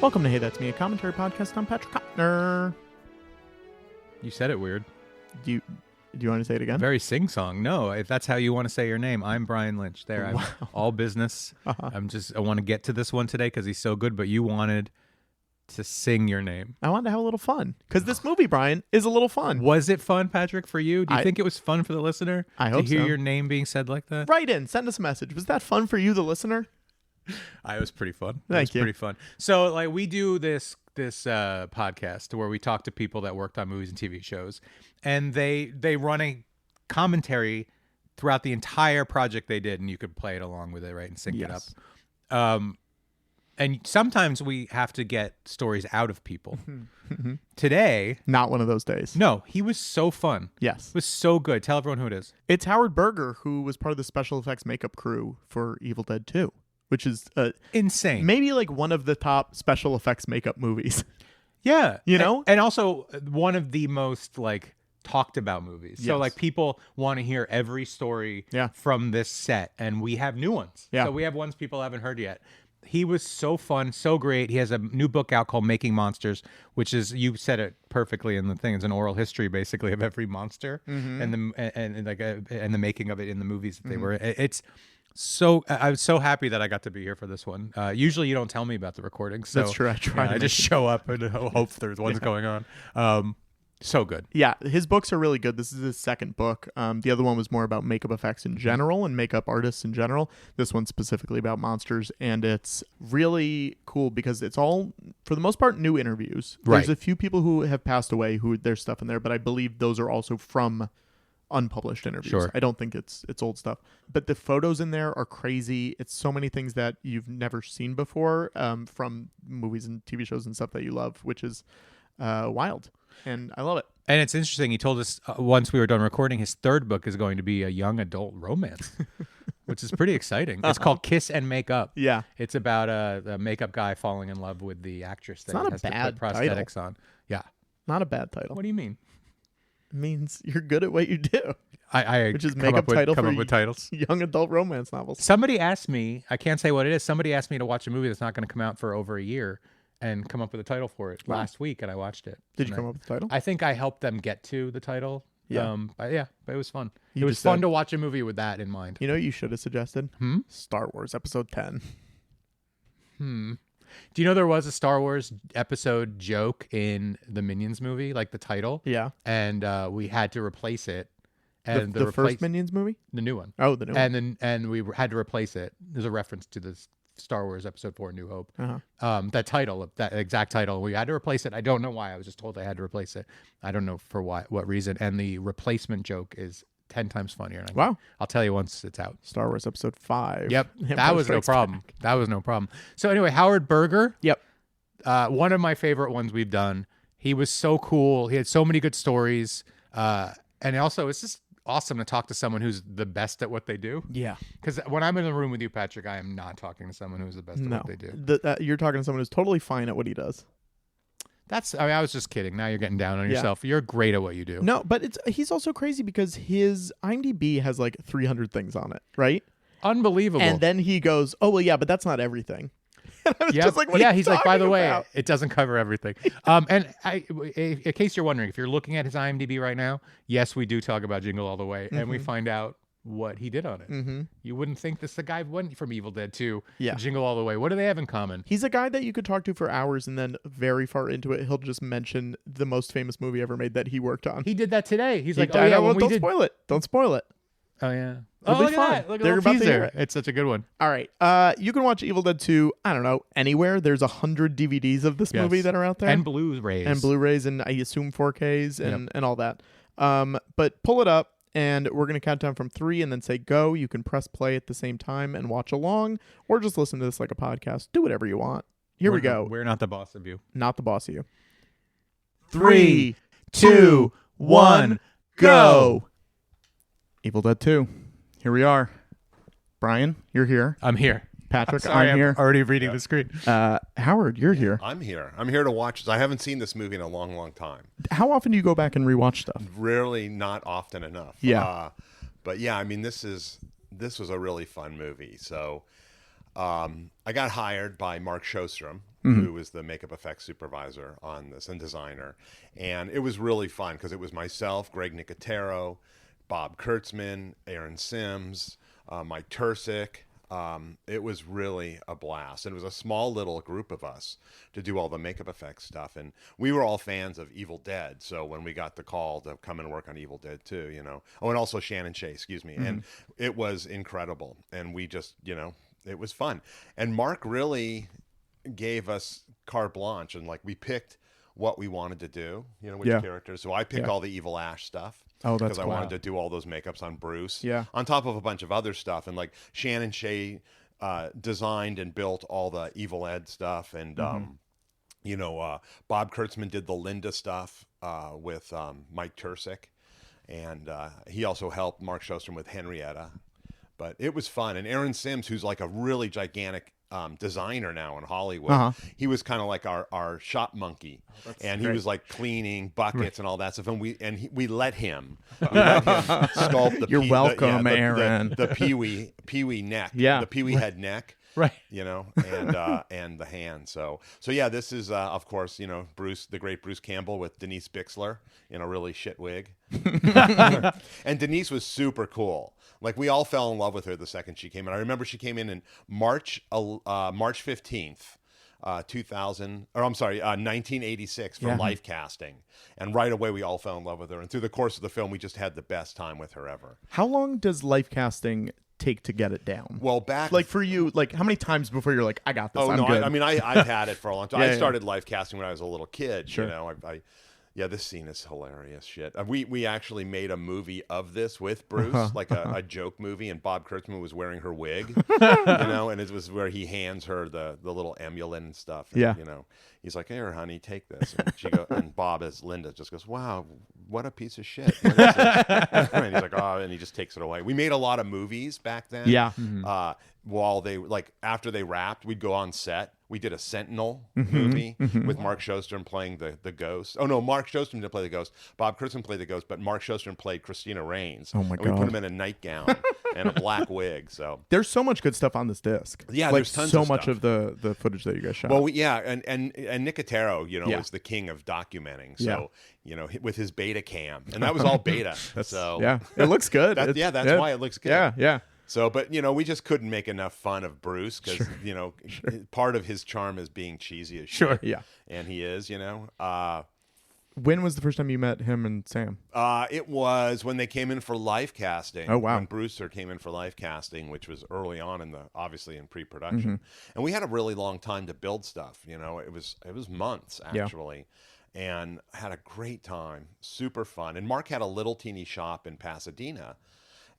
Welcome to Hey That's Me, a commentary podcast. I'm Patrick Hopner. You said it weird. Do you want to say it again? Very sing-song. No, if that's how you want to say your name, I'm Brian Lynch. There, I'm Wow. all business. I want to get to this one today because he's so good, but you wanted to sing your name. I wanted to have a little fun because this movie, Brian, is a little fun. Was it fun, Patrick, for you? Do you think it was fun for the listener I hope to hear so. your name being said like that? Write in, send us a message. Was that fun for you, the listener? It was pretty fun. Thank you. Pretty fun. So, like, we do this podcast where we talk to people that worked on movies and TV shows, and they run a commentary throughout the entire project they did, and you could play it along with it, right, and sync it up. And sometimes we have to get stories out of people. Today, Not one of those days. no, he was so fun. Yes. It was so good. Tell everyone who it is. It's Howard Berger, who was part of the special effects makeup crew for Evil Dead 2, which is Insane. maybe like one of the top special effects makeup movies. Yeah. You know? And also one of the most like talked about movies. So Yes. like people want to hear every story Yeah. from this set, and we have new ones. Yeah. So we have ones people haven't heard yet. He was so fun, so great. He has a new book out called Making Monsters, which is, you said it perfectly in the thing. It's an oral history basically of every monster and the making of it in the movies that they were. It's so, I was so happy that I got to be here for this one. Usually you don't tell me about the recording. So That's true. I try to I just show up and hope there's one's going on. So good. Yeah, his books are really good. This is his second book. The other one was more about makeup effects in general and makeup artists in general. This one's specifically about monsters, and it's really cool because it's all, for the most part, new interviews. Right. There's a few people who have passed away who there's stuff in there, but I believe those are also from unpublished interviews. Sure. I don't think it's old stuff. But the photos in there are crazy. It's so many things that you've never seen before from movies and TV shows and stuff that you love, which is wild. And I love it. And it's interesting. He told us once we were done recording, his third book is going to be a young adult romance, which is pretty exciting. It's called Kiss and Make Up. Yeah. It's about a makeup guy falling in love with the actress that not he a has to bad put prosthetics on. Yeah. Not a bad title. What do you mean? It means you're good at what you do. I Which is come make up up with, title come for up with titles. Young adult romance novels. Somebody asked me, I can't say what it is. Somebody asked me to watch a movie that's not going to come out for over a year and come up with a title for it last week, and I watched it. Did you come up with the title? I think I helped them get to the title. Yeah. But it was fun. You It was just fun said- to watch a movie with that in mind. You know what you should have suggested? Star Wars Episode 10. Do you know there was a Star Wars episode joke in the Minions movie, like the title? Yeah. And we had to replace it. And The first Minions movie? the new one. Oh, the new one. And we had to replace it. There's a reference to this Star Wars Episode 4: New Hope. Uh-huh. That title, that exact title, we had to replace it. I don't know why. I was just told I had to replace it. I don't know for what reason. And the replacement joke is 10 times funnier. And Wow. I'll tell you once it's out. Star Wars Episode 5. Yep. Empire That was no Strikes problem. Back. That was no problem. So anyway, Howard Berger. Yep. One of my favorite ones we've done. He was so cool. He had so many good stories. And also, it's just awesome to talk to someone who's the best at what they do. Yeah. Because when I'm in the room with you, Patrick, I am not talking to someone who's the best at No. what they do. You're talking to someone who's totally fine at what he does. I was just kidding. Now you're getting down on yourself. You're great at what you do. No, but he's also crazy because his IMDb has like 300 things on it, right? Unbelievable. And then he goes, "Oh well, yeah, but that's not everything." And I was Yep. just like, what are you he's like, by the talking way, about?" it doesn't cover everything. In case you're wondering, if you're looking at his IMDb right now, yes, we do talk about Jingle All the Way, and we find out what he did on it. You wouldn't think this the guy went from Evil Dead 2 Yeah. to Jingle All the Way. What do they have in common? He's a guy that you could talk to for hours, and then very far into it, he'll just mention the most famous movie ever made that he worked on. He did that today. He's like, I oh yeah, know, when well, we don't did. spoil it. Don't spoil it. Oh yeah. It'll Oh, be look fun. at that. Look at They're the about to hear teaser. it. It's such a good one. All right. You can watch Evil Dead 2, I don't know, anywhere. There's 100 DVDs of this movie that are out there. And Blu-rays. And Blu-rays and I assume 4Ks and all that. But pull it up, and we're going to count down from 3 and then say go. You can press play at the same time and watch along, or just listen to this like a podcast. Do whatever you want. Here we go. We're not the boss of you. Not the boss of you. 3, 2, 1, go. Evil Dead 2. Here we are. Brian, you're here. I'm here. Patrick, Sorry, I'm here. already reading the screen. Howard, you're here. I'm here. I'm here to watch. I haven't seen this movie in a long, long time. How often do you go back and rewatch stuff? Rarely, not often enough. Yeah. But yeah, I mean, this was a really fun movie. So I got hired by Mark Shostrom who was the makeup effects supervisor on this and designer. And it was really fun because it was myself, Greg Nicotero, Bob Kurtzman, Aaron Sims, Mike Tursick. It was really a blast. And it was a small little group of us to do all the makeup effects stuff. And we were all fans of Evil Dead. So when we got the call to come and work on Evil Dead 2, you know, oh, and also Shannon Shea, excuse me. And it was incredible. And we just, you know, it was fun. And Mark really gave us carte blanche, and like we picked what we wanted to do, you know, which characters. So I picked all the Evil Ash stuff. Oh, that's because I wanted to do all those makeups on Bruce. Yeah. On top of a bunch of other stuff. And like Shannon Shea designed and built all the Evil Ed stuff. And, you know, Bob Kurtzman did the Linda stuff with Mike Tursick. And he also helped Mark Shostrom with Henrietta. But it was fun. And Aaron Sims, who's like a really gigantic designer now in Hollywood, he was kind of like our shop monkey, and he was like cleaning buckets and all that stuff. And we let him sculpt the You're welcome, Aaron. the peewee neck, the peewee head neck. Right. You know, and the hand. So yeah, this is of course, you know, Bruce, the great Bruce Campbell with Denise Bixler in a really shit wig. And Denise was super cool. Like we all fell in love with her the second she came in. I remember she came in March 15th. 1986 for life casting, and right away we all fell in love with her, and through the course of the film we just had the best time with her ever. How long does life casting take to get it down? Well, back like for you, like how many times before you're like, I got this? Oh, I'm no, good. I mean I've had it for a long time. I started life casting when I was a little kid. Sure. You know, yeah, this scene is hilarious shit. We actually made a movie of this with Bruce, like a joke movie, and Bob Kurtzman was wearing her wig, you know, and it was where he hands her the little amulet and stuff. And, you know, he's like, "Here, honey, take this." And and Bob, as Linda, just goes, "Wow, what a piece of shit." What is it? And he's like, "Oh," and he just takes it away. We made a lot of movies back then. Yeah. While they after they wrapped, we'd go on set. We did a Sentinel movie with Mark Shostrom playing the ghost. Oh no, Mark Shostrom didn't play the ghost. Bob Kurtzman played the ghost, but Mark Shostrom played Christina Raines. Oh my God! God! We put him in a nightgown and a black wig. So there's so much good stuff on this disc. Yeah, like there's tons so of much stuff. of the footage that you guys shot. Well, and Nicotero, you know, was the king of documenting. So you know, with his beta cam, and that was all beta. So yeah, it looks good. That's why it looks good. Yeah. So, but, you know, we just couldn't make enough fun of Bruce because, you know, part of his charm is being cheesy as shit. Sure, yeah. And he is, you know. When was the first time you met him and Sam? It was when they came in for live casting. Oh, wow. When Brewster came in for live casting, which was early on obviously in pre-production. And we had a really long time to build stuff, you know. It was months, actually. And had a great time. Super fun. And Mark had a little teeny shop in Pasadena.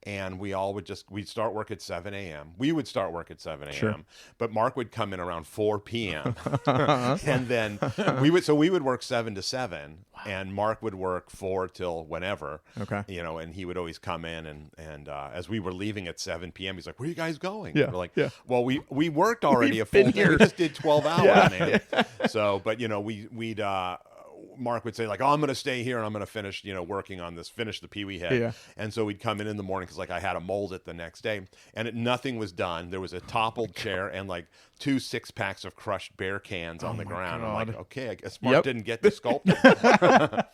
And we all we'd start work at 7 a.m. We would start work at 7 a.m. Sure. But Mark would come in around 4 p.m. And then we would work 7 to 7, and Mark would work 4 till whenever. Okay. You know, and he would always come in and as we were leaving at 7 p.m., he's like, "Where are you guys going?" Yeah. We're like, yeah. "Well, we worked already a been full day. here. We just did 12 hours, Yeah. man." So, but you know, we'd Mark would say like, "Oh, I'm going to stay here and I'm going to finish, you know, working on this, finish the Pee Wee head." Yeah. And so we'd come in the morning because like I had to mold it the next day, and nothing was done. There was a toppled chair and like 2 6-packs of crushed beer cans on the ground. God. I'm like, okay, I guess Mark didn't get the sculpting.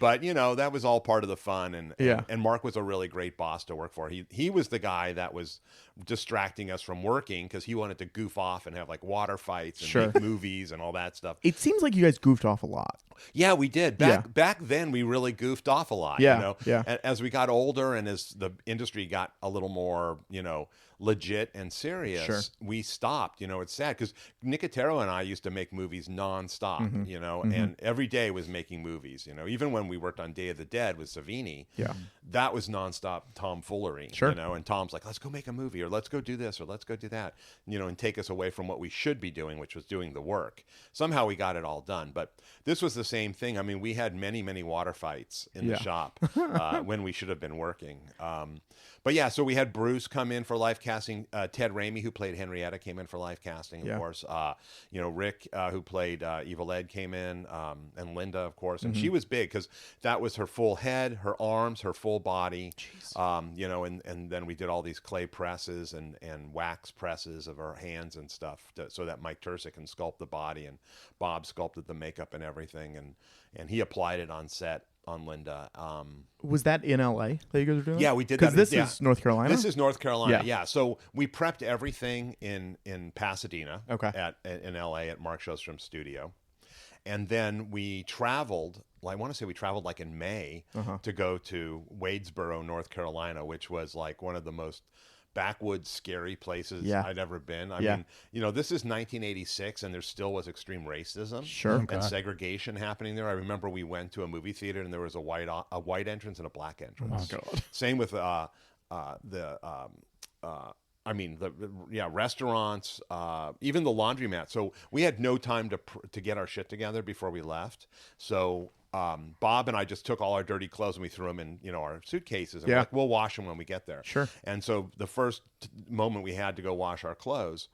But you know, that was all part of the fun, and Mark was a really great boss to work for. He was the guy that was distracting us from working because he wanted to goof off and have like water fights and make movies and all that stuff. It seems like you guys goofed off a lot. Yeah, we did. Back then, we really goofed off a lot. Yeah, you know? yeah. And as we got older and as the industry got a little more, you know, legit and serious, we stopped. You know, it's sad because Nicotero and I used to make movies nonstop, you know, and every day was making movies, you know, even when we worked on Day of the Dead with Savini, that was nonstop tomfoolery, you know, and Tom's like, "Let's go make a movie," or "Let's go do this," or "Let's go do that," you know, and take us away from what we should be doing, which was doing the work. Somehow we got it all done. But this was the same thing. I mean, we had many, many water fights in the shop when we should have been working. But yeah, so we had Bruce come in for life casting. Ted Raimi, who played Henrietta, came in for live casting, of Yeah. course. Rick, who played Evil Ed, came in, and Linda, of course. And she was big because that was her full head, her arms, her full body. And then we did all these clay presses and wax presses of her hands and stuff so that Mike Tursick can sculpt the body, and Bob sculpted the makeup and everything, and he applied it on set on Linda. Was that in LA that you guys were doing? Yeah, we did that. Because this is North Carolina? This is North Carolina, Yeah. yeah. So we prepped everything in Pasadena, Okay. in LA at Mark Sjöström's studio. And then we traveled, I want to say we traveled like in May to go to Wadesboro, North Carolina, which was like one of the most backwoods, scary places I'd ever been. I mean, this is 1986, and there still was extreme racism and segregation happening there. I remember we went to a movie theater, and there was a white entrance and a black entrance. Oh, God. Same with restaurants, even the laundromat. So we had no time to get our shit together before we left. So Bob and I just took all our dirty clothes and we threw them in, our suitcases. And we're like, we'll wash them when we get there. Sure. And so the first moment we had to go wash our clothes,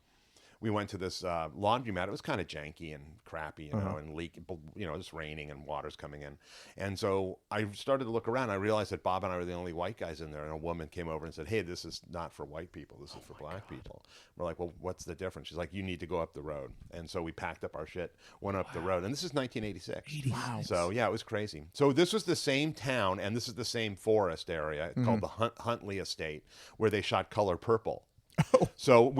we went to this laundromat. It was kind of janky and crappy, and leaking, it's raining and water's coming in. And so I started to look around. I realized that Bob and I were the only white guys in there. And a woman came over and said, "Hey, this is not for white people. This is for black people." We're like, "Well, what's the difference?" She's like, "You need to go up the road." And so we packed up our shit, went up the road. And this is 1986. Wow. So yeah, it was crazy. So this was the same town, and this is the same forest area called the Huntley Estate, where they shot Color Purple. So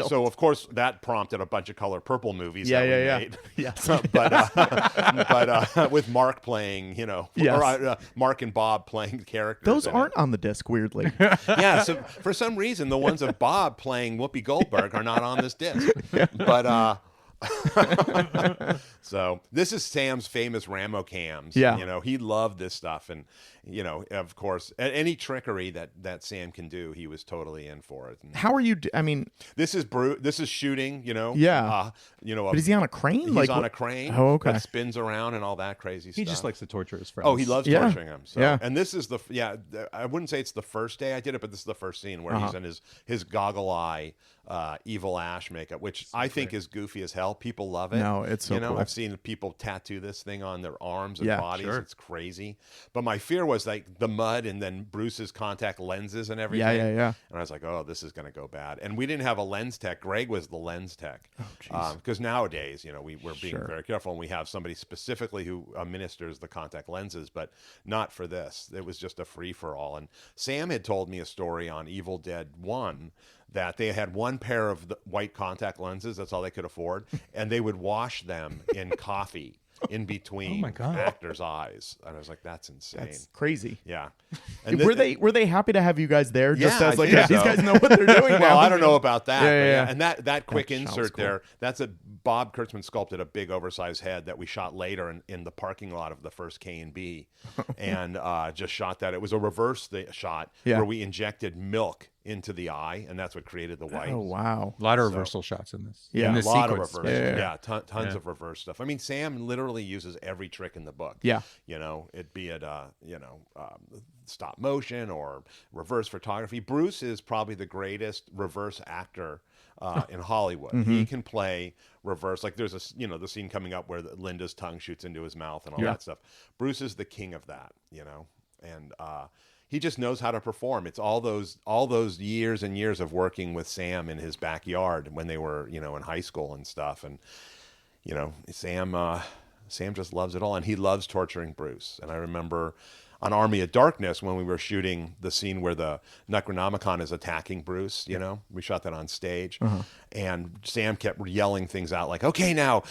so of course that prompted a bunch of Color Purple movies that we made. Yes. but with Mark playing, or Mark and Bob playing characters. Those aren't on the disc, weirdly. Yeah, so for some reason the ones of Bob playing Whoopi Goldberg are not on this disc. But so this is Sam's famous Ramo cams. Yeah. He loved this stuff, and of course, any trickery that Sam can do, he was totally in for it. And How are you? this is shooting. Yeah. But is he on a crane? He's on a crane. Oh, okay. That spins around and all that crazy stuff. He just likes to torture his friends. Oh, he loves torturing him. So. Yeah. And this is I wouldn't say it's the first day I did it, but this is the first scene where he's in his goggle eye, Evil Ash makeup, which I think is goofy as hell. People love it. No, it's so cool. I've seen people tattoo this thing on their arms and bodies. Sure. It's crazy. But my fear was like the mud and then Bruce's contact lenses and everything. Yeah. And I was like, oh, this is going to go bad. And we didn't have a lens tech. Greg was the lens tech. Oh, jeez. Because nowadays, we're being very careful, and we have somebody specifically who administers the contact lenses, but not for this. It was just a free-for-all. And Sam had told me a story on Evil Dead 1 that they had one pair of the white contact lenses. That's all they could afford. And they would wash them in coffee in between actors' eyes. And I was like, that's insane. That's crazy. Yeah. And were they happy to have you guys there? Just Yeah, as like, I think these so. guys know what they're doing now. Well, I don't know about that. Yeah. And that quick That sounds insert cool. there, that's Bob Kurtzman sculpted a big oversized head that we shot later in the parking lot of the first K&B and just shot that. It was a reverse shot where we injected milk into the eye, and that's what created the white. Oh, wow. A lot of reversal shots in this. Yeah, in A this lot sequence. of reverse. Yeah. Tons of reverse stuff. I mean, Sam literally uses every trick in the book. Yeah. It be it stop motion or reverse photography. Bruce is probably the greatest reverse actor in Hollywood. He can play reverse. Like there's the scene coming up where Linda's tongue shoots into his mouth and all that stuff. Bruce is the king of that, and he just knows how to perform. It's all those years and years of working with Sam in his backyard when they were, in high school and stuff. And, Sam just loves it all, and he loves torturing Bruce. And I remember on Army of Darkness when we were shooting the scene where the Necronomicon is attacking Bruce, we shot that on stage, and Sam kept yelling things out like, okay, now,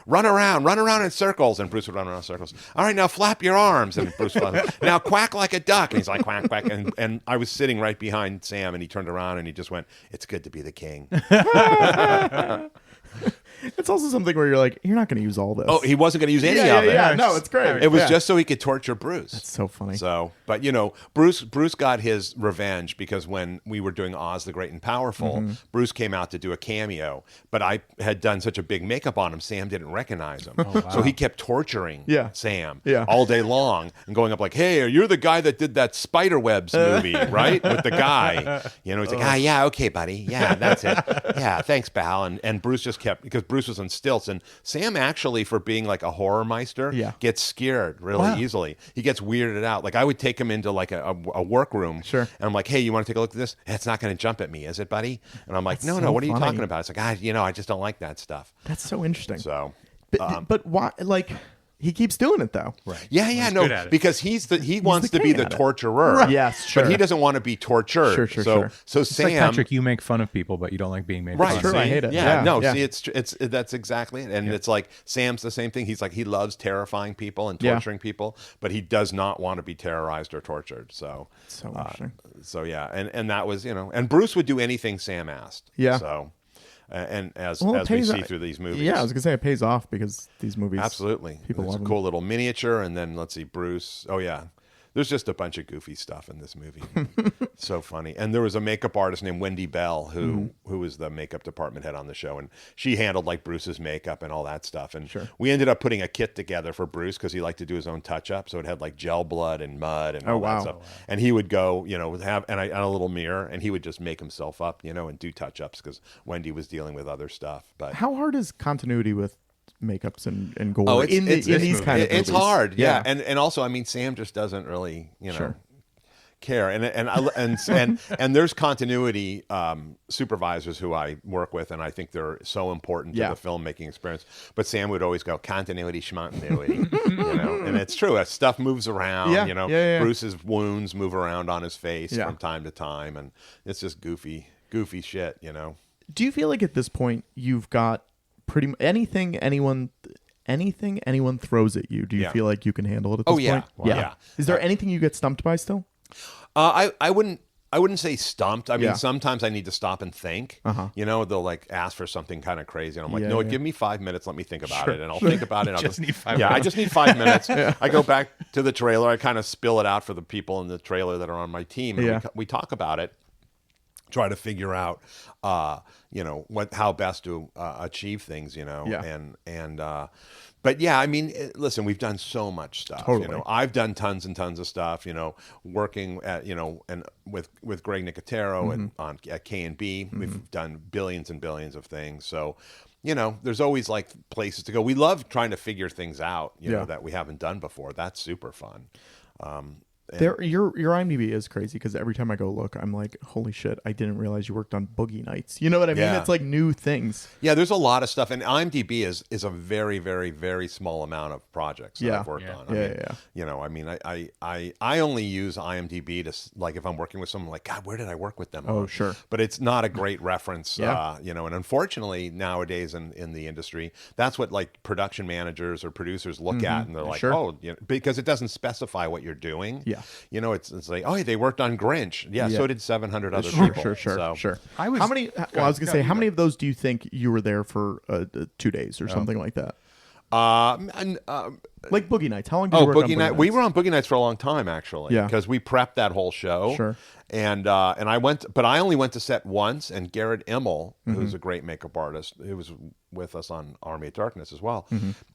run around in circles. And Bruce would run around in circles. All right, now flap your arms. And Bruce would, now quack like a duck. And he's like, quack, quack. And I was sitting right behind Sam, and he turned around and he just went, it's good to be the king. It's also something where you're like, you're not going to use all this. Oh, he wasn't going to use any yeah, of it. yeah. No, it's great. It was Yeah. just so he could torture Bruce. That's so funny. So, but Bruce got his revenge because when we were doing Oz the Great and Powerful, Bruce came out to do a cameo, but I had done such a big makeup on him, Sam didn't recognize him. So he kept torturing Sam all day long and going up like, hey, you're the guy that did that Spiderwebs movie, right? With the guy. He's like, yeah, okay, buddy. Yeah, that's it. Yeah, thanks, pal. And Bruce just kept, because Bruce was on stilts, and Sam actually, for being like a horror meister, gets scared really easily. He gets weirded out. Like I would take him into like a workroom, and I'm like, hey, you want to take a look at this? It's not going to jump at me, is it, buddy? And I'm like, no, what are you talking about? It's like, I just don't like that stuff. That's so interesting. So, but why? Like, he keeps doing it though. Right. Yeah, no, because he wants to be the torturer. Right. Yes, sure. But he doesn't want to be tortured. Sure. So It's Sam, like Patrick, you make fun of people, but you don't like being made fun of. True, see? I hate it. Yeah, no, yeah. see, it's that's exactly it. And it's like Sam's the same thing. He's like, he loves terrifying people and torturing people, but he does not want to be terrorized or tortured. So interesting. So yeah, and that was and Bruce would do anything Sam asked. Yeah. So. And as Well, we see through these movies, yeah, I was gonna say it pays off because these movies, absolutely, people it's love a them. cool little miniature, and then let's see, Bruce. Oh yeah, there's just a bunch of goofy stuff in this movie. So funny. And there was a makeup artist named Wendy Bell who was the makeup department head on the show, and she handled like Bruce's makeup and all that stuff. And we ended up putting a kit together for Bruce because he liked to do his own touch up, so it had like gel blood and mud and all that stuff. And he would go, have and a little mirror, and he would just make himself up, and do touch ups because Wendy was dealing with other stuff. But how hard is continuity with makeups and gore in these kind of movies? It's hard, yeah. And also, I mean, Sam just doesn't really, care. And there's continuity supervisors who I work with, and I think they're so important to the filmmaking experience. But Sam would always go, continuity, schmontinuity, and it's true. As stuff moves around, Bruce's wounds move around on his face from time to time, and it's just goofy shit, Do you feel like at this point you've got pretty anything anyone throws at you? Do you feel like you can handle it at this point? Yeah. Is there anything you get stumped by still? I wouldn't say stumped. I mean, sometimes I need to stop and think. They'll like ask for something kind of crazy, and I'm like, no, give me 5 minutes. Let me think about it, and I'll think about it. I just need 5 minutes. I just need 5 minutes. I go back to the trailer. I kind of spill it out for the people in the trailer that are on my team, and we talk about it. Try to figure out, how best to achieve things, but yeah, I mean, listen, we've done so much stuff. Totally. I've done tons and tons of stuff. Working at and with Greg Nicotero and at K&B, we've done billions and billions of things. So, there's always like places to go. We love trying to figure things out, that we haven't done before. That's super fun. Your IMDb is crazy because every time I go look, I'm like, holy shit, I didn't realize you worked on Boogie Nights. You know what I mean? Yeah. It's like new things. Yeah, there's a lot of stuff, and IMDb is a very, very, very small amount of projects that I've worked on. I mean, I only use IMDb to like if I'm working with someone, like, God, where did I work with them? Sure. But it's not a great reference, and unfortunately nowadays in the industry, that's what like production managers or producers look at, and they're like, because it doesn't specify what you're doing. Yeah. It's like, oh, they worked on Grinch. Yeah, so did 700 other people. Sure. I was going to say, how many of those do you think you were there for 2 days or something like that? Like Boogie Nights. How long did you work on Boogie Nights? We were on Boogie Nights for a long time, actually. Yeah. Because we prepped that whole show. Sure. And I went, but I only went to set once. And Garrett Immel, who's a great makeup artist, who was with us on Army of Darkness as well,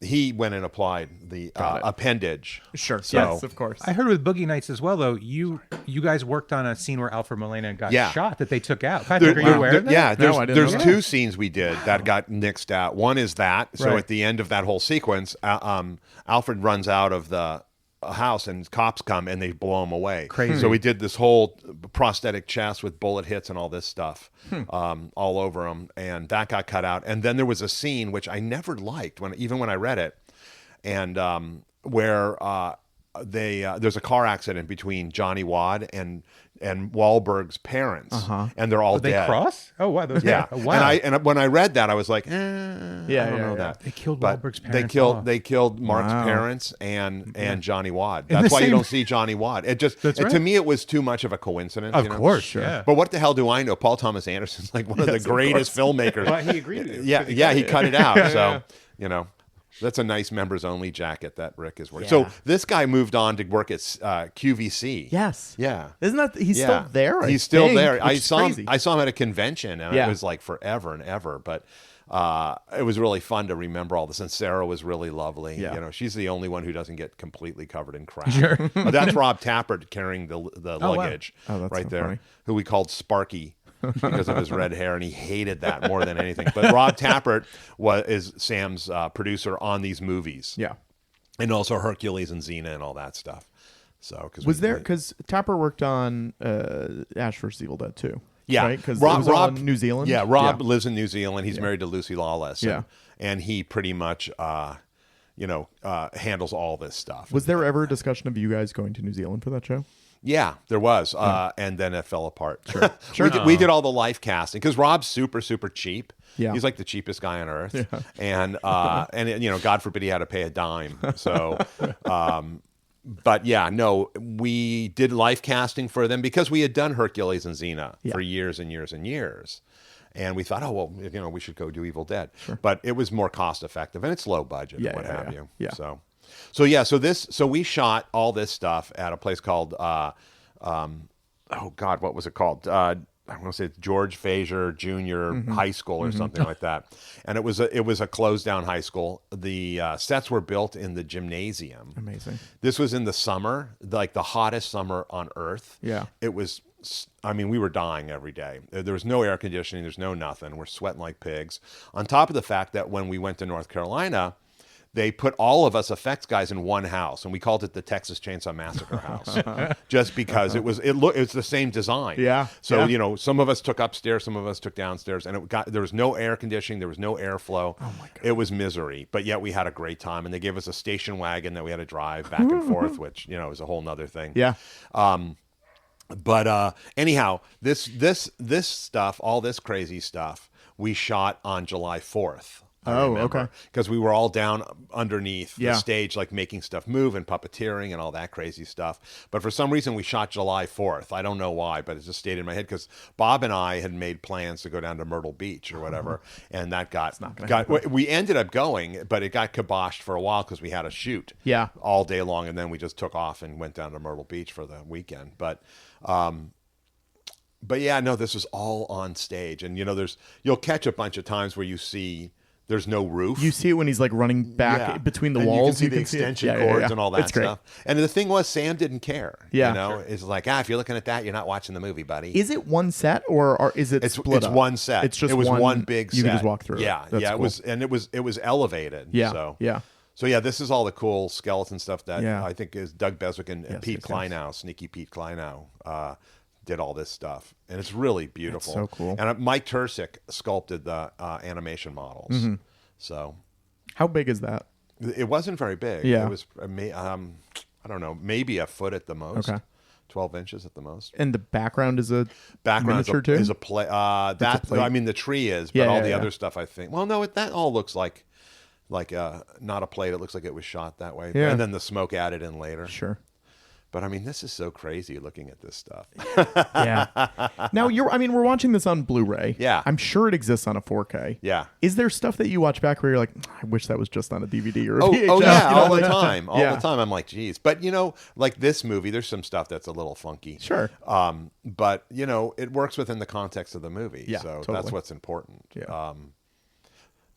he went and applied the appendage. Sure. So, yes, of course. I heard with Boogie Nights as well, though. You guys worked on a scene where Alfred Molina got shot that they took out. Patrick, are you aware of that? Yeah, there's know that. 2 scenes we did that got nixed out. One is that. So at the end of that whole sequence, Alfred runs out of the house and cops come and they blow him away. Crazy. So we did this whole prosthetic chest with bullet hits and all this stuff all over him, and that got cut out. And then there was a scene which I never liked even when I read it, and where there's a car accident between Johnny Wad and Wahlberg's parents, and they're all They dead. cross? Oh wow, those Yeah. Oh, wow. And when I read that, I was like, I don't know that. They killed But Wahlberg's parents. They killed Mark's Wow. parents and Johnny Wad. In the That's why you same- don't see Johnny Wad. To me, it was too much of a coincidence. Of you know? course, yeah. But what the hell do I know? Paul Thomas Anderson's like one of the greatest filmmakers. Well, he agreed with you. Yeah, he cut it out. So, that's a nice members only jacket that Rick is wearing. So this guy moved on to work at QVC. Yes. Yeah. Isn't that he's still there? I He's still think, there. which I is saw crazy. him. I saw him at a convention, and it was like forever and ever. But it was really fun to remember all this. And Sarah was really lovely. Yeah. She's the only one who doesn't get completely covered in crap. Sure. That's Rob Tappert carrying the wow. luggage that's right so there, funny. who we called Sparky. Because of his red hair, and he hated that more than anything. But Rob Tappert is Sam's producer on these movies. Yeah. And also Hercules and Xena and all that stuff. So, Because Tapper worked on Ash vs. Evil Dead too. Yeah, right? Because Rob in New Zealand. Yeah, Rob lives in New Zealand. He's married to Lucy Lawless. Yeah. and he pretty much, handles all this stuff. Was there ever a discussion of you guys going to New Zealand for that show? Yeah, there was, and then it fell apart. Sure. We did all the life casting because Rob's super cheap. Yeah. He's like the cheapest guy on earth, and God forbid he had to pay a dime. So, but yeah, no, we did life casting for them because we had done Hercules and Xena for years and years and years. And we thought, we should go do Evil Dead. Sure. But it was more cost effective and it's low budget and what have you. Yeah. So we shot all this stuff at a place called, what was it called? I want to say it's George Fraser Jr. High School or something like that. And it was a closed down high school. The sets were built in the gymnasium. Amazing. This was in the summer, like the hottest summer on earth. Yeah. It was, we were dying every day. There was no air conditioning. There's no nothing. We're sweating like pigs. On top of the fact that when we went to North Carolina, they put all of us effects guys in one house, and we called it the Texas Chainsaw Massacre house, just because it's the same design. Yeah. So some of us took upstairs, some of us took downstairs, and there was no air conditioning, there was no airflow. Oh my God. It was misery, but yet we had a great time, and they gave us a station wagon that we had to drive back and forth, which is a whole nother thing. Yeah. But anyhow, this stuff, all this crazy stuff, we shot on July 4th. Okay. Because we were all down underneath the Yeah. stage, like making stuff move and puppeteering and all that crazy stuff. But for some reason, we shot July 4th. I don't know why, but it just stayed in my head because Bob and I had made plans to go down to Myrtle Beach or whatever, and that we ended up going, but it got kiboshed for a while because we had a shoot all day long, and then we just took off and went down to Myrtle Beach for the weekend. But yeah, no, this was all on stage, and you'll catch a bunch of times where you see. There's no roof. You see it when he's like running back between the walls. You can see the extension cords and all that stuff. And the thing was, Sam didn't care. Yeah. It's like, if you're looking at that, you're not watching the movie, buddy. Is it one set or is it split It's up? one set. It's just it was one big set. You can just walk through. Yeah, That's yeah. cool. It was elevated. Yeah. So yeah, this is all the cool skeleton stuff that I think is Doug Beswick and Pete Kleinow, Sneaky Pete Kleinow, did all this stuff, and it's really beautiful. That's so cool. And Mike Tursick sculpted the animation models. So, how big is that? It wasn't very big. Yeah. It was, I don't know, maybe a foot at the most. Okay. 12 inches at the most. And the background is a miniature too? Is a play. The tree is, but all the other stuff, I think. Well, no, that all looks like not a plate. It looks like it was shot that way. Yeah. And then the smoke added in later. Sure. But this is so crazy looking at this stuff. Yeah. Now we're watching this on Blu-ray. Yeah. I'm sure it exists on a 4K. Yeah. Is there stuff that you watch back where you're like, I wish that was just on a DVD or a Oh, VHS? yeah, all the time. All Yeah. the time. I'm like, geez. But, like this movie, there's some stuff that's a little funky. Sure. But, it works within the context of the movie. Yeah, so totally. that's what's important. Yeah.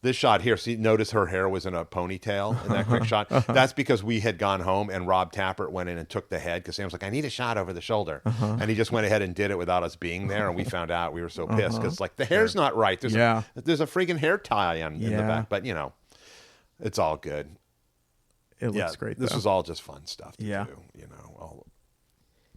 This shot here, see, notice her hair was in a ponytail in that quick shot. That's because we had gone home and Rob Tappert went in and took the head because Sam's like, I need a shot over the shoulder. And he just went ahead and did it without us being there. And we found out. We were so pissed because the hair's not right. There's a freaking hair tie in the back. But, it's all good. It looks great, This though. was all just fun stuff to Yeah. do,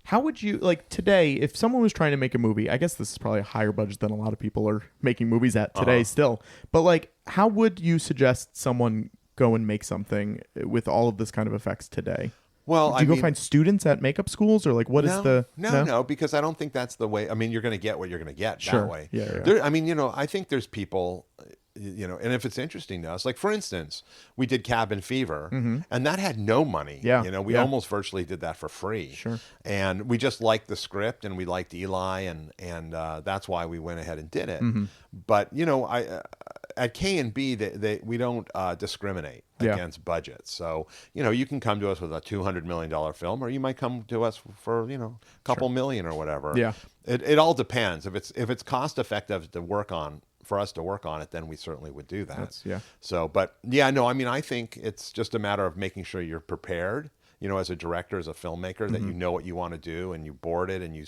How would you, today, if someone was trying to make a movie, I guess this is probably a higher budget than a lot of people are making movies at today still, but how would you suggest someone go and make something with all of this kind of effects today? Well, Do you go find students at makeup schools, or like what is the no, because I don't think that's the way. I mean, you're going to get what you're going to get that way. Yeah. I mean, I think there's people, and if it's interesting to us, like for instance, we did Cabin Fever, and that had no money. Yeah. We almost virtually did that for free. Sure. And we just liked the script, and we liked Eli, and that's why we went ahead and did it. But at K&B, we don't discriminate against budgets. So, you can come to us with a $200 million film, or you might come to us for, a couple million or whatever. Yeah. It all depends. If it's cost effective for us to work on it, then we certainly would do that. So, but I think it's just a matter of making sure you're prepared, as a director, as a filmmaker, that you know what you want to do, and you board it, and you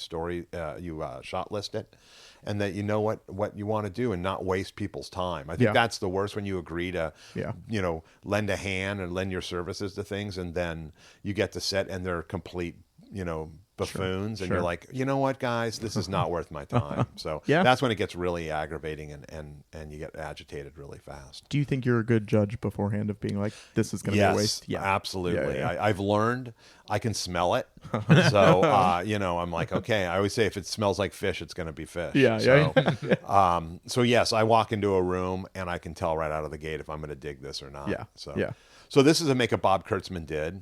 shot list it, and that you know what you want to do, and not waste people's time. I think that's the worst, when you agree to, lend a hand and lend your services to things, and then you get to set and they're complete, buffoons, and you're like, you know what, guys, this is not worth my time. So that's when it gets really aggravating, and you get agitated really fast. Do you think you're a good judge beforehand of being like, this is going to be a waste? Yeah, absolutely. Yeah. I've learned I can smell it. So, I'm like, okay, I always say if it smells like fish, it's going to be fish. So yes, I walk into a room and I can tell right out of the gate if I'm going to dig this or not. So this is a makeup Bob Kurtzman did,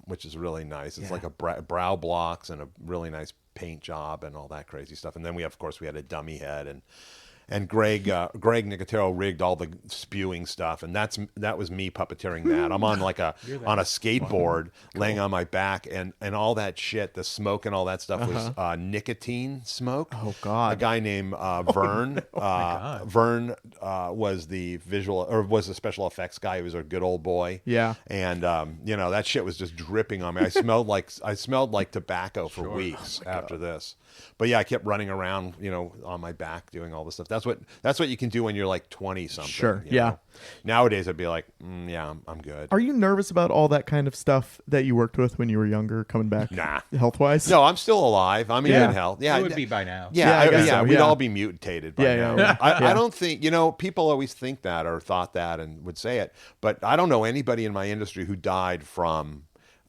which is really nice. It's like a brow blocks and a really nice paint job and all that crazy stuff. And then we had a dummy head, and Greg Nicotero rigged all the spewing stuff, and that was me puppeteering that. I'm on on a skateboard, laying on my back, and all that shit, the smoke and all that stuff was nicotine smoke. Oh God! A guy named Vern. Vern was the was the special effects guy. He was a good old boy. Yeah. And that shit was just dripping on me. I smelled like tobacco for weeks after this. But yeah, I kept running around, on my back doing all this stuff. That's what you can do when you're like 20 something. Sure. Know? Nowadays, I'd be like, I'm good. Are you nervous about all that kind of stuff that you worked with when you were younger coming back? Nah. Health wise? No, I'm still alive. I'm in good health. Yeah, it would be by now. We'd all be mutated by now. I don't think, people always think that or thought that and would say it, but I don't know anybody in my industry who died from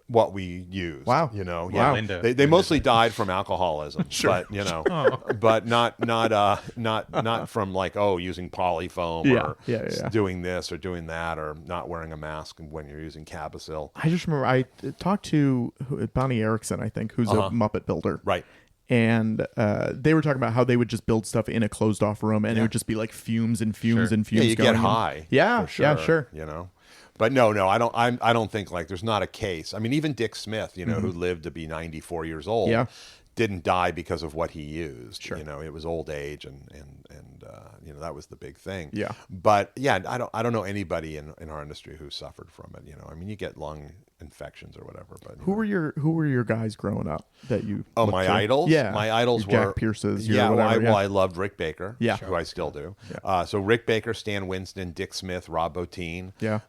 what we used. Wow. Wow. They mostly died from alcoholism. Sure. But but not from like, using polyfoam or doing this or doing that, or not wearing a mask when you're using Cabasil. I just remember I talked to Bonnie Erickson, I think, who's a Muppet builder. Right. And they were talking about how they would just build stuff in a closed off room, and it would just be like fumes and fumes and fumes. Yeah, you get high. Yeah, sure. But no, I don't think, like, there's not a case. I mean, even Dick Smith, who lived to be 94 years old, didn't die because of what he used. Sure. It was old age, and that was the big thing. Yeah. But yeah, I don't know anybody in our industry who suffered from it. I mean, you get lung infections or whatever. But who were your guys growing up that you? Oh, my idols. Yeah, my idols were Jack Pierce's. I loved Rick Baker. Yeah, who I still do. Yeah. So Rick Baker, Stan Winston, Dick Smith, Rob Bottin. Yeah.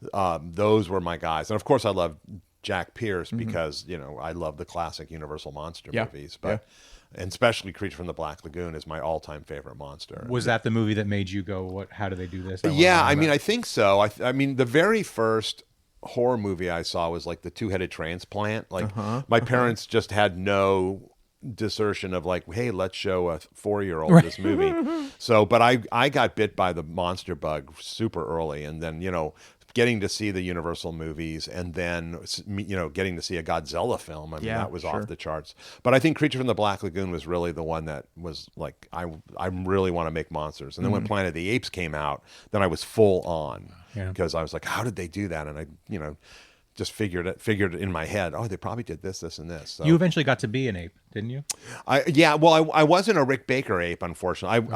Those were my guys, and of course I loved Jack Pierce because I love the classic Universal monster movies, but. And especially Creature from the Black Lagoon is my all-time favorite monster. Was that the movie that made you go, "What? How do they do this?" I think so. I mean, the very first horror movie I saw was like the Two-Headed Transplant. Like my parents just had no desertion of like, hey, let's show a 4-year-old this movie. So, but I got bit by the monster bug super early, and then getting to see the Universal movies, and then getting to see a Godzilla film. I mean, that was off the charts. But I think Creature from the Black Lagoon was really the one that was like, I really want to make monsters. And then when Planet of the Apes came out, then I was full on because I was like, how did they do that? And I just figured it in my head. Oh, they probably did this, this, and this. So. You eventually got to be an ape, didn't you? I wasn't a Rick Baker ape, unfortunately.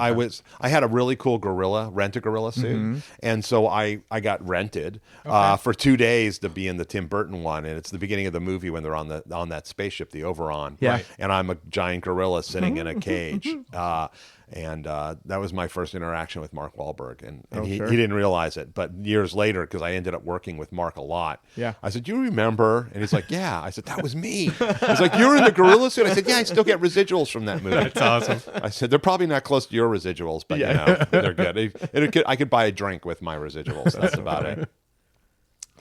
I had a really cool rent a gorilla suit, and so I got rented for 2 days to be in the Tim Burton one, and it's the beginning of the movie when they're on that spaceship, the Overon. Yeah. And I'm a giant gorilla sitting in a cage. And that was my first interaction with Mark Wahlberg, and he didn't realize it. But years later, because I ended up working with Mark a lot, I said, "Do you remember?" And he's like, "Yeah." I said, "That was me." He's like, "You're in the gorilla suit?" I said, "Yeah, I still get residuals from that movie." That's awesome. I said, "They're probably not close to your residuals, but they're good. I could buy a drink with my residuals. That's about it."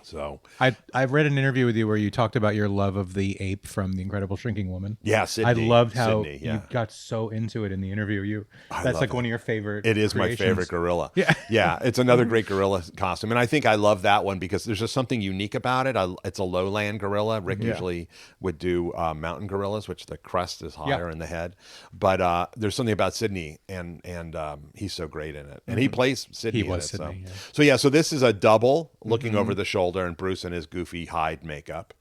So I've read an interview with you where you talked about your love of the ape from The Incredible Shrinking Woman. yeah, Sydney. I loved how Sydney, yeah. you got so into it in the interview. That's like one of your favorite. It is creations. my favorite gorilla. Yeah. Yeah, it's another great gorilla costume. And I think I love that one because there's just something unique about it. It's a lowland gorilla. Rick usually would do mountain gorillas, which the crest is higher in the head. But there's something about Sydney, and he's so great in it. And he plays Sydney He was in it. Sydney, So this is a double looking over the shoulder, and Bruce in his goofy hide makeup.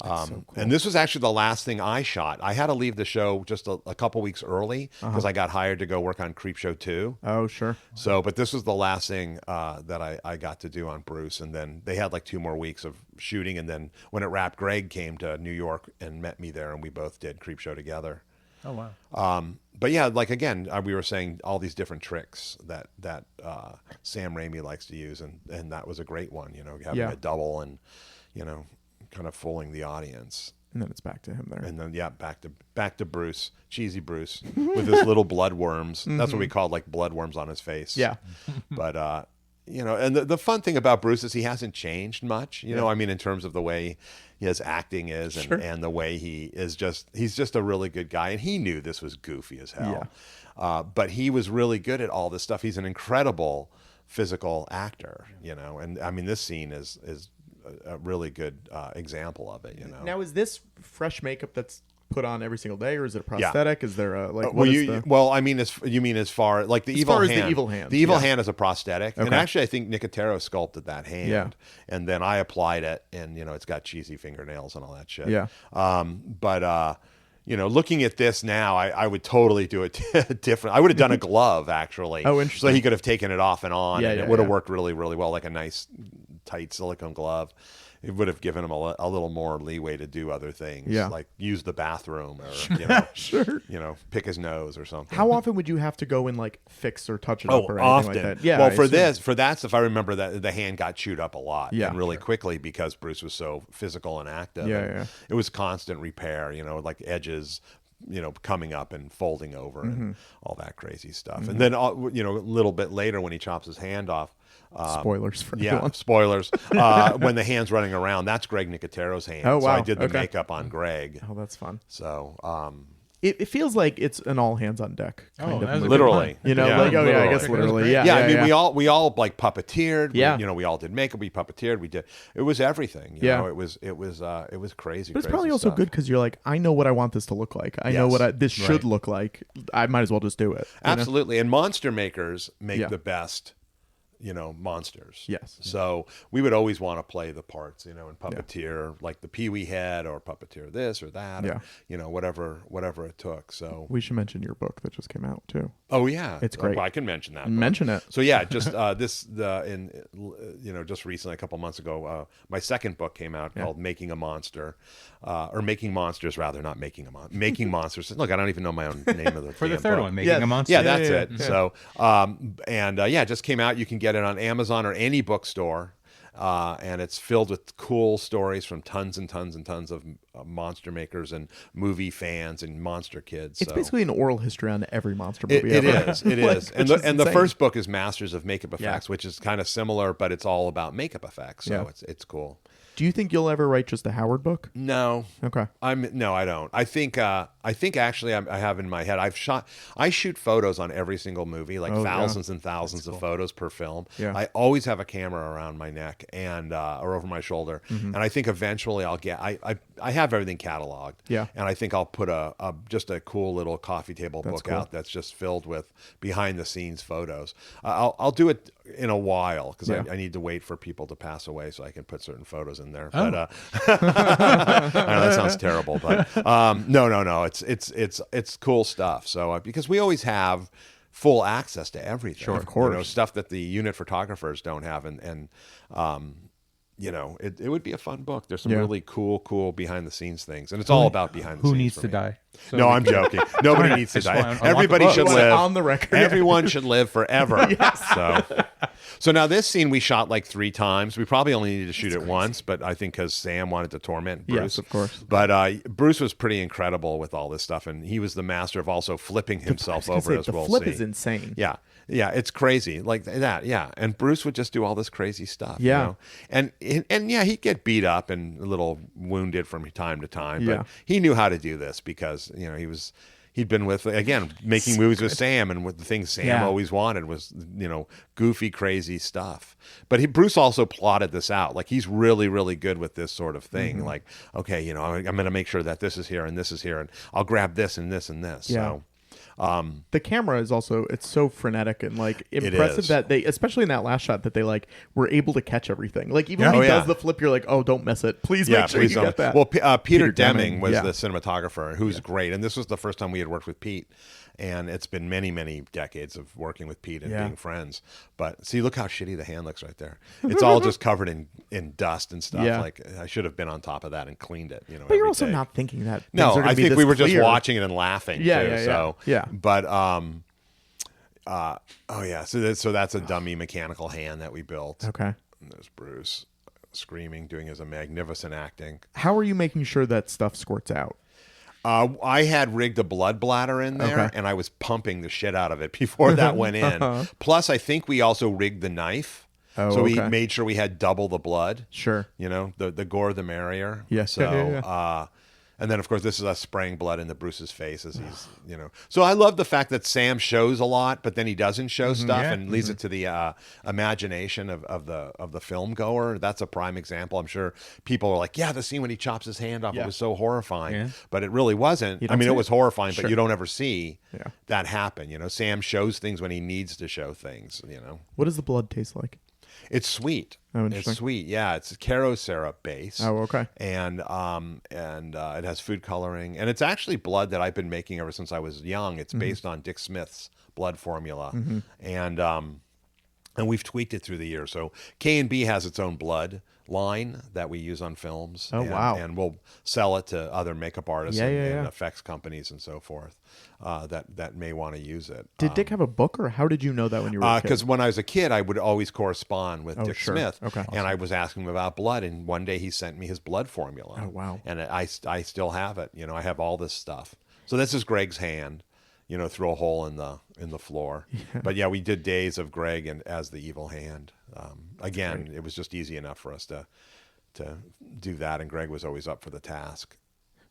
So cool. And this was actually the last thing I shot. I had to leave the show just a couple weeks early because I got hired to go work on Creepshow 2. Oh, sure. So, but this was the last thing that I got to do on Bruce. And then they had like 2 more weeks of shooting. And then when it wrapped, Greg came to New York and met me there, and we both did Creepshow together. Oh, wow. But yeah, like again, we were saying all these different tricks that Sam Raimi likes to use, and that was a great one. Having a double and kind of fooling the audience. And then it's back to him there. And then back to Bruce, cheesy Bruce, with his little blood worms. That's what we called like blood worms on his face. Yeah. But and the fun thing about Bruce is he hasn't changed much. I mean, in terms of the way his acting is, and the way he's just a really good guy. And he knew this was goofy as hell. Yeah. But he was really good at all this stuff. He's an incredible physical actor. And I mean, this scene is a really good example of it. Now, is this fresh makeup that's put on every single day, or is it a prosthetic? Yeah. Is there a like? I mean, you mean as far like the evil hand? The evil hand. The evil hand is a prosthetic, and actually, I think Nicotero sculpted that hand. Yeah. And then I applied it, and it's got cheesy fingernails and all that shit. Yeah. But looking at this now, I would totally do it different. I would have done a glove actually. Oh, interesting. So he could have taken it off and on, and it would have worked really, really well, like a nice tight silicone glove. It would have given him a little more leeway to do other things, like use the bathroom or sure. Pick his nose or something. How often would you have to go and like fix or touch it up or anything often. like that? Yeah. Well, for that stuff, I remember that the hand got chewed up a lot and really quickly because Bruce was so physical and active. Yeah. It was constant repair, like edges, coming up and folding over and all that crazy stuff. And then, a little bit later when he chops his hand off. Spoilers for everyone. Spoilers. When the hand's running around, that's Greg Nicotero's hand. Oh, wow. So I did the makeup on Greg. Oh, that's fun. So, it feels like it's an all hands on deck kind of movie. Literally. Literally. I guess literally. Yeah. I mean, we all like puppeteered. Yeah. We all did makeup. We puppeteered. It was everything. You know, it was crazy. But it's probably also good because you're like, I know what I want this to look like. I know what this should look like. I might as well just do it. Absolutely. And monster makers make the best monsters. Yes. So we would always want to play the parts, and puppeteer like the Pee-wee head or puppeteer this or that, or, whatever it took. So we should mention your book that just came out too. Oh yeah, it's great. I can mention that. Mention it. So yeah, just just recently, a couple months ago, my second book came out called Making a Monster, or Making Monsters rather, not Making Making Monsters. Look, I don't even know my own name of the for the third book. one, Making a Monster. Yeah, that's it. Yeah. So it just came out. You can get it on Amazon or any bookstore. And it's filled with cool stories from tons and tons and tons of monster makers and movie fans and monster kids. It's basically an oral history on every monster movie ever. It is. And the first book is Masters of Makeup Effects, which is kind of similar, but it's all about makeup effects. So it's cool. Do you think you'll ever write just a Howard book? No. Okay. No, I don't. I think actually I have in my head. I shoot photos on every single movie, like thousands and thousands of photos per film. Yeah. I always have a camera around my neck and or over my shoulder. And I think eventually I'll get. I have everything cataloged. Yeah. And I think I'll put just a cool little coffee table book out that's just filled with behind the scenes photos. I'll do it in a while because I need to wait for people to pass away so I can put certain photos in there. But I know that sounds terrible, but no, it's cool stuff. So because we always have full access to everything, sure, of course, stuff that the unit photographers don't have, and it would be a fun book. There's some really cool behind the scenes things, and it's all about behind the scenes. Who needs to die? So No, we I'm can- joking. Nobody Fine. needs to I just want die. to Everybody unlock the should book. live. On the record. Everyone should live forever. So now this scene we shot like 3 times. We probably only needed to shoot it once, but I think because Sam wanted to torment Bruce. Yes, of course. But Bruce was pretty incredible with all this stuff, and he was the master of also flipping himself over, as the we'll flip see. is insane. Yeah. Yeah, it's crazy like that. Yeah, and Bruce would just do all this crazy stuff. Yeah. And yeah, he'd get beat up and a little wounded from time to time, Yeah. but he knew how to do this because he'd been with, again, making movies with Sam, and with the things Sam always wanted was goofy, crazy stuff. But Bruce also plotted this out. Like he's really, really good with this sort of thing. Like, okay, I'm going to make sure that this is here and this is here, and I'll grab this and this and this. Yeah. So. The camera is also, it's so frenetic and like impressive is. that they, especially in that last shot, that they like were able to catch everything. Like even when Oh, he yeah. does the flip, you're like, oh, don't miss it. Please Yeah, make sure please you don't. get that. Well, Peter Peter Deming Deming, was yeah. the cinematographer, who's great, and this was the first time we had worked with Pete. And it's been many, many decades of working with Pete and Yeah. being friends. But see, look how shitty the hand looks right there. It's all just covered in dust and stuff. Yeah. Like I should have been on top of that and cleaned it. But you're also not thinking that. No, things are gonna I be think this we were just clear. watching it and laughing. Yeah, too, yeah, yeah. So Yeah. But oh yeah. So that's a dummy mechanical hand that we built. Okay. And there's Bruce screaming, doing his magnificent acting. How are you making sure that stuff squirts out? I had rigged a blood bladder in there, Okay. and I was pumping the shit out of it before that went in. Plus, I think we also rigged the knife, Oh, so we okay. made sure we had double the blood. Sure. The gore the merrier. Yeah. So, Yeah. and then of course this is us spraying blood into Bruce's face as he's So I love the fact that Sam shows a lot, but then he doesn't show stuff yeah. and leaves it to the imagination of the film goer. That's a prime example. I'm sure people are like, yeah, the scene when he chops his hand off, Yeah. it was so horrifying, Yeah. but it really wasn't. You I don't mean, see it was it. horrifying, Sure. but you don't ever see Yeah. that happen. Sam shows things when he needs to show things. What does the blood taste like? It's sweet. Oh, It's interesting. sweet. Yeah, it's Caro syrup base. Oh, okay. And it has food coloring, and it's actually blood that I've been making ever since I was young. It's based on Dick Smith's blood formula, and we've tweaked it through the years. So K&B has its own blood line that we use on films. Oh, wow. And we'll sell it to other makeup artists Yeah, and, yeah, and yeah. effects companies and so forth that may want to use it. Did Dick have a book, or how did you know that when you were a kid? Because when I was a kid, I would always correspond with Dick sure. Smith, Okay. and I was asking him about blood. And one day he sent me his blood formula. Oh, wow. And I still have it. I have all this stuff. So this is Greg's hand, through a hole in the floor. But yeah, we did days of Greg and as the evil hand. Again, it was just easy enough for us to do that, and Greg was always up for the task.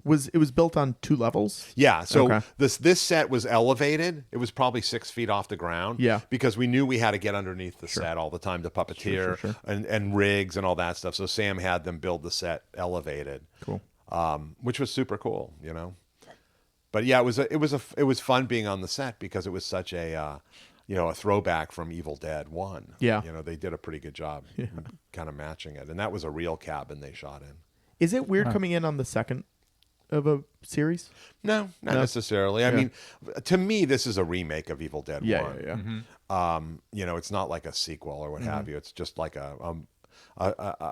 It was built on 2 levels? Yeah, so Okay. this set was elevated. It was probably 6 feet off the ground. Yeah. Because we knew we had to get underneath the set all the time to puppeteer Sure. And rigs and all that stuff. So Sam had them build the set elevated. Cool. Which was super cool, But yeah, it was fun being on the set because it was such a a throwback from Evil Dead 1. Yeah. They did a pretty good job kind of matching it. And that was a real cabin they shot in. Is it weird coming in on the second of a series? No, not necessarily. I mean, to me, this is a remake of Evil Dead 1. Yeah. It's not like a sequel or what have you. It's just like a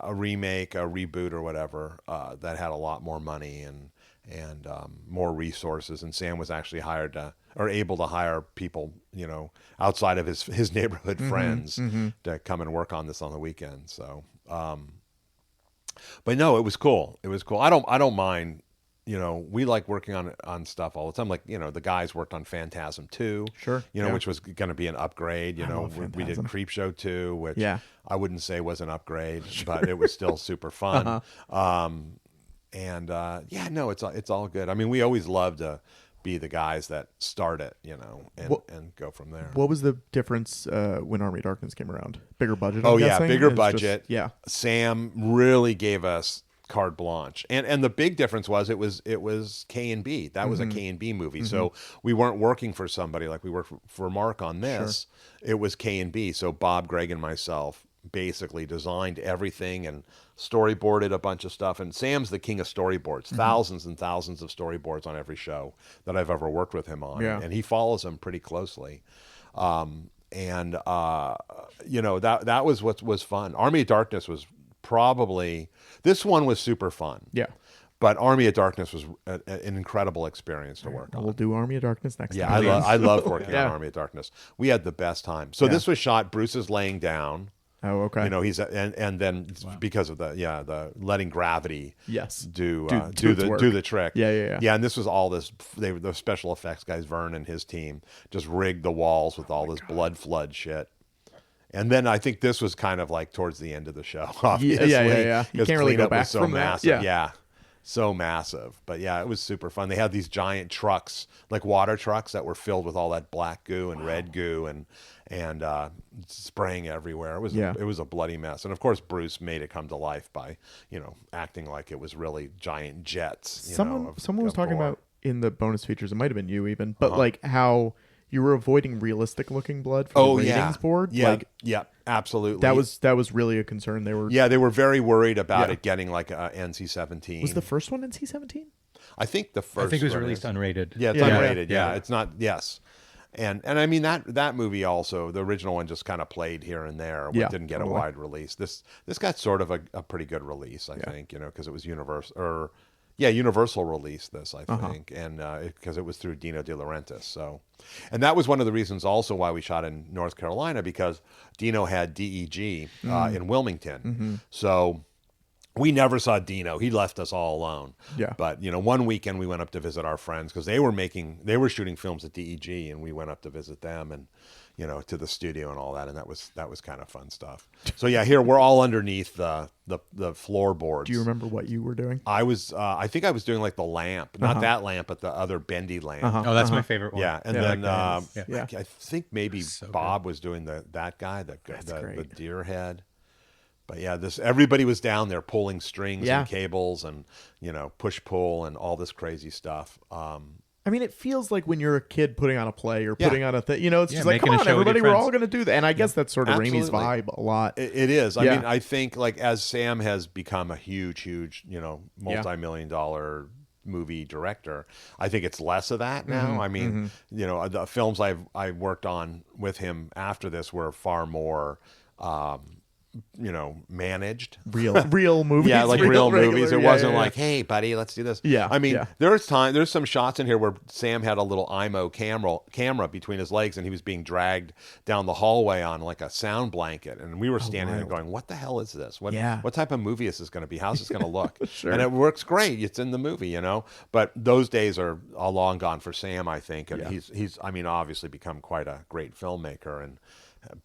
remake, a reboot or whatever that had a lot more money and more resources. And Sam was actually able to hire people, outside of his neighborhood friends to come and work on this on the weekend. So, but no, it was cool. It was cool. I don't mind. We like working on stuff all the time. Like, the guys worked on Phantasm 2. Sure. Yeah. Which was going to be an upgrade. love We did Phantasm. Creepshow 2, which Yeah. I wouldn't say was an upgrade, but it was still super fun. It's all good. I mean, we always love to be the guys that start it, and go from there. What was the difference when Army of Darkness came around? Bigger budget? Oh I'm yeah, guessing? bigger It's just- budget. yeah. Sam really gave us carte blanche, and the big difference was it was K&B. That was a K&B movie, so we weren't working for somebody like we worked for Mark on this. It was K&B. So Bob, Greg, and myself basically designed everything and storyboarded a bunch of stuff. And Sam's the king of storyboards, thousands and thousands of storyboards on every show that I've ever worked with him on, Yeah. and he follows them pretty closely. That was what was fun. Army of Darkness was probably, this one was super fun. Yeah. But Army of Darkness was an incredible experience to work on. We'll do Army of Darkness next Yeah, time. I love working Yeah. on Army of Darkness. We had the best time. So this was shot. Bruce is laying down. Oh, okay. You know, he's and then because of the letting gravity do the trick. Yeah. And this was all this. The special effects guys, Vern and his team, just rigged the walls with all this blood flood shit. And then I think this was kind of like towards the end of the show. Obviously, yeah. You can't really go back so from massive. that. Yeah. So massive. But yeah, it was super fun. They had these giant trucks, like water trucks, that were filled with all that black goo and red goo and spraying everywhere. It was a bloody mess. And of course Bruce made it come to life by, acting like it was really giant jets. Someone was talking gore. about in the bonus features, it might have been you even, but like how you were avoiding realistic looking blood for the ratings board. Yeah, Like, absolutely. That was really a concern. They were very worried about it getting like a NC-17. Was the first one NC-17? I think the first. I think it was one released unrated. Yeah, it's unrated. Yeah, it's not. Yes, and I mean that movie also. The original one just kind of played here and there. It didn't get a wide release. This got sort of a pretty good release, I think. Because it was Universal released this, I think, and because it was through Dino De Laurentiis. So, and that was one of the reasons also why we shot in North Carolina, because Dino had DEG in Wilmington. So we never saw Dino. He left us all alone. Yeah. But one weekend we went up to visit our friends because they were shooting films at DEG, and we went up to visit them and to the studio and all that, and that was kind of fun stuff. So yeah, here we're all underneath the floorboards. Do you remember what you were doing? I think I was doing like the lamp, not that lamp, but the other bendy lamp. Oh, that's my favorite one. Yeah, and then I think maybe Bob was doing that guy, the great. deer head. But yeah, everybody was down there pulling strings and cables and push pull and all this crazy stuff. I mean, it feels like when you're a kid putting on a play or putting on a thing, it's just like, making come a on, show with your everybody, we're friends. all going to do that. And I guess that's sort of Raimi's Absolutely. vibe a lot. It is. I mean, I think like as Sam has become a huge, multi-million-dollar movie director, I think it's less of that now. I mean, the films I worked on with him after this were far more managed. Real movies. Yeah, like real movies. It Yeah, wasn't yeah, like, hey, buddy, let's do this. Yeah, I mean, yeah. there's some shots in here where Sam had a little IMO camera between his legs, and he was being dragged down the hallway on like a sound blanket, and we were standing there going, what the hell is this? What type of movie is this going to be? How's this going to look? Sure. And it works great. It's in the movie, But those days are long gone for Sam, I think, and he's I mean, obviously become quite a great filmmaker and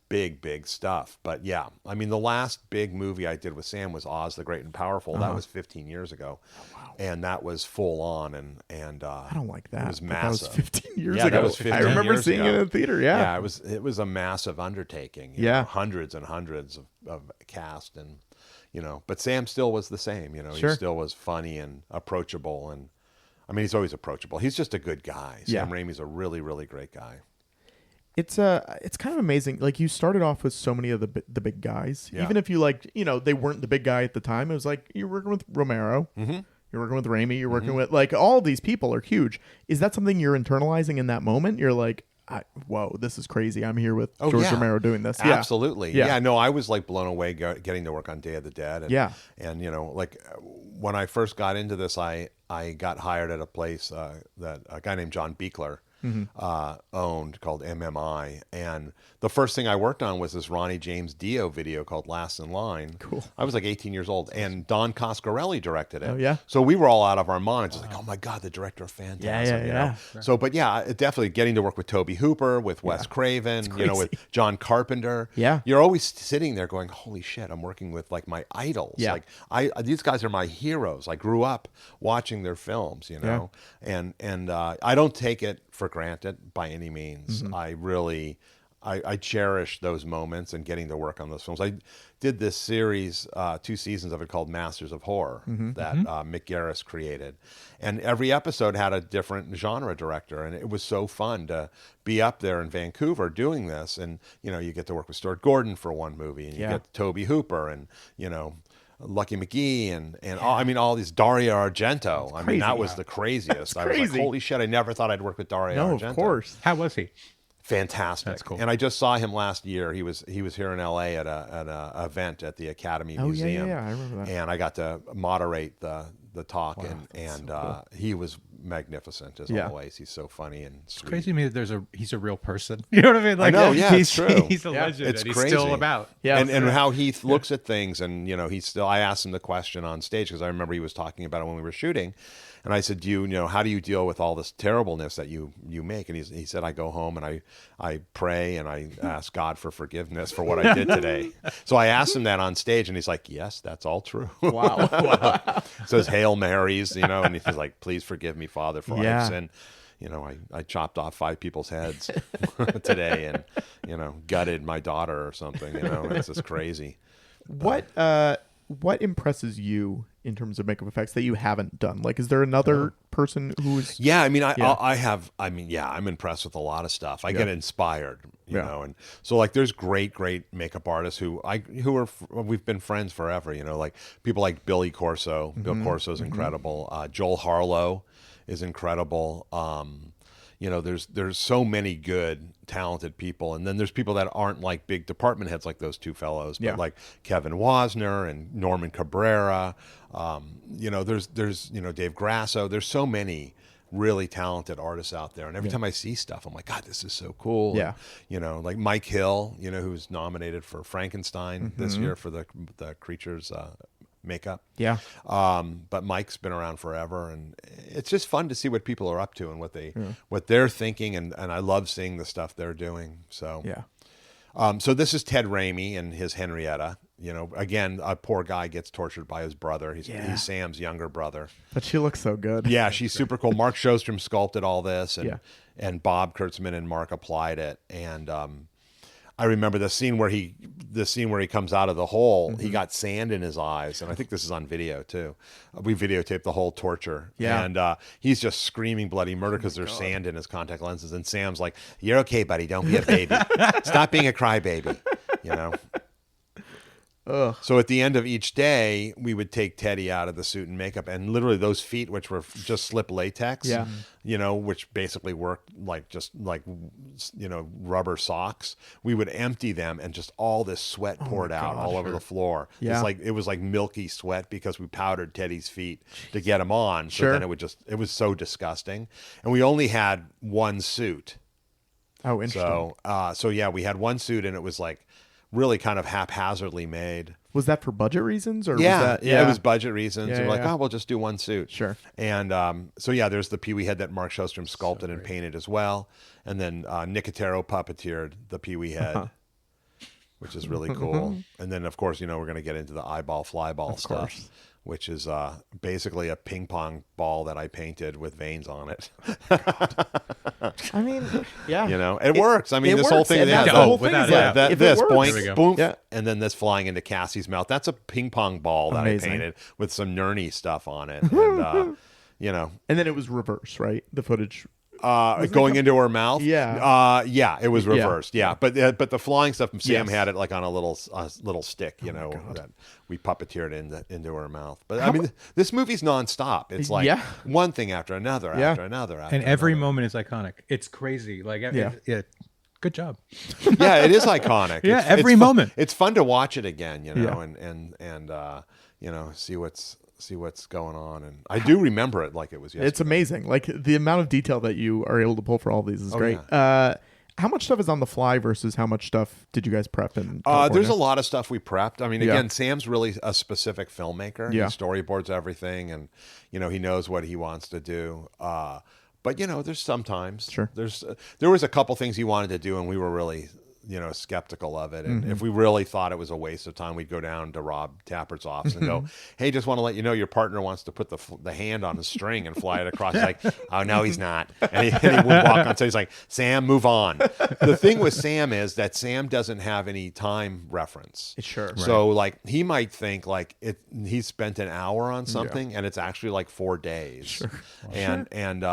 big stuff. But yeah, I mean, the last big movie I did with Sam was Oz the Great and Powerful. That was 15 years ago. Oh, wow. And that was full on and I don't like that. It was That massive. was 15 years Yeah, ago. that was 15 I remember years seeing ago. it in the theater. Yeah, it was a massive undertaking. Hundreds and hundreds of cast and but Sam still was the same. Sure. He still was funny and approachable, and I mean, he's always approachable. He's just a good guy. Sam Raimi's a really, really great guy. It's kind of amazing. Like, you started off with so many of the big guys, even if you they weren't the big guy at the time. It was like you're working with Romero, you're working with Raimi, you're working with like all these people are huge. Is that something you're internalizing in that moment? You're like, whoa, this is crazy. I'm here with George Romero doing this. Absolutely. Yeah. No, I was like blown away getting to work on Day of the Dead. And, and like when I first got into this, I got hired at a place that a guy named John Beekler owned called MMI, and the first thing I worked on was this Ronnie James Dio video called Last in Line. Cool. I was like 18 years old, and Don Coscarelli directed it. Oh, yeah? So we were all out of our minds, just like, oh my God, the director of Phantasm. Yeah. So, but yeah, definitely getting to work with Tobe Hooper, with Wes Craven, with John Carpenter. Yeah. You're always sitting there going, holy shit, I'm working with like my idols. Yeah. Like these guys are my heroes. I grew up watching their films, and I don't take it for granted by any means. I really, I cherish those moments and getting to work on those films. I did this series, 2 seasons of it called Masters of Horror that Mick Garris created. And every episode had a different genre director. And it was so fun to be up there in Vancouver doing this. And, you get to work with Stuart Gordon for one movie, and you get Tobe Hooper and, Lucky McGee and all these Dario Argento. I mean, that was the craziest. I was like, holy shit, I never thought I'd work with Dario Argento. No, of course. How was he? Fantastic. That's cool. And I just saw him last year. He was here in LA at a event at the Academy Museum. Yeah, I remember that. And I got to moderate the the talk, and he was magnificent as always. He's so funny and sweet. It's crazy to me that he's a real person. You know what I mean? I know, yeah, it's true. He's a legend. It's and crazy. He's still about. Yeah, and how he looks at things, and he's still. I asked him the question on stage because I remember he was talking about it when we were shooting, and I said, how do you deal with all this terribleness that you make? And he said, I go home and I pray and I ask God for forgiveness for what I did today. So I asked him that on stage, and he's like, yes, that's all true. Wow. Says Hail Marys, and he's like, please forgive me, Father, for I have sinned. I chopped off 5 people's heads today and, gutted my daughter or something, it's just crazy. What impresses you in terms of makeup effects that you haven't done? Like, is there another person who's... Yeah, I mean, I'm impressed with a lot of stuff. I get inspired, you know, and so like there's great makeup artists we've been friends forever, like people like Billy Corso. Bill Corso's incredible. Joel Harlow is incredible. There's so many good, talented people, and then there's people that aren't like big department heads like those 2 fellows, but like Kevin Wasner and Norman Cabrera. There's Dave Grasso. There's so many really talented artists out there, and every time I see stuff, I'm like, God, this is so cool. Yeah, and, like Mike Hill, who's nominated for Frankenstein this year for the Creatures makeup. Yeah. But Mike's been around forever, and it's just fun to see what people are up to and what they're thinking, and I love seeing the stuff they're doing. So so this is Ted Raimi and his Henrietta. Again, a poor guy gets tortured by his brother. He's Sam's younger brother. But she looks so good. Yeah, she's super cool. Mark Sjostrom sculpted all this, and Bob Kurtzman and Mark applied it, and I remember the scene where he comes out of the hole. He got sand in his eyes, and I think this is on video too. We videotaped the whole torture, and he's just screaming bloody murder because there's sand in his contact lenses. And Sam's like, "You're okay, buddy. Don't be a baby. Stop being a crybaby." Ugh. So at the end of each day, we would take Teddy out of the suit and makeup, and literally those feet, which were just slip latex, which basically worked like rubber socks, we would empty them, and just all this sweat poured out all over the floor. Yeah. It was like milky sweat because we powdered Teddy's feet to get him on. So then it was so disgusting, and we only had one suit. Oh, interesting. So we had one suit, and it was like really kind of haphazardly made. Was that for budget reasons, or it was budget reasons. We're like, we'll just do one suit. Sure. And there's the Pee-wee head that Mark Sjostrom sculpted and painted as well. And then Nicotero puppeteered the Pee-wee head, which is really cool. And then, of course, we're going to get into the eyeball flyball stuff, which is basically a ping pong ball that I painted with veins on it. I mean, yeah. It works. I mean, this whole thing. The whole thing is like, this works, boink, boom, and then this flying into Cassie's mouth. That's a ping pong ball that I painted with some nerdy stuff on it. And, And then it was reverse, right? The footage. Going into her mouth. It was reversed. Yeah. But the flying stuff, Sam had it like on a little stick, that we puppeteered into her mouth. But I mean, this movie's nonstop. It's like one thing after another, after another. And every moment is iconic. It's crazy. Like, good job. Yeah, it is iconic. Every moment. It's fun to watch it again, and see what's going on, and I do remember it like it was yesterday. It's amazing. Like the amount of detail that you are able to pull for all these is great. Yeah. How much stuff is on the fly versus how much stuff did you guys prep in California? There's a lot of stuff we prepped. I mean, again, Sam's really a specific filmmaker. He storyboards everything, and he knows what he wants to do. But there's sometimes there was a couple things he wanted to do, and we were really skeptical of it. And if we really thought it was a waste of time, we'd go down to Rob Tappert's office and go, "Hey, just want to let you know your partner wants to put the hand on the string and fly it across." He's like, "Oh, no, he's not." And he would walk on. So he's like, "Sam, move on." The thing with Sam is that Sam doesn't have any time reference. Sure. Right. So like he might think like he spent an hour on something and it's actually like 4 days. Sure. And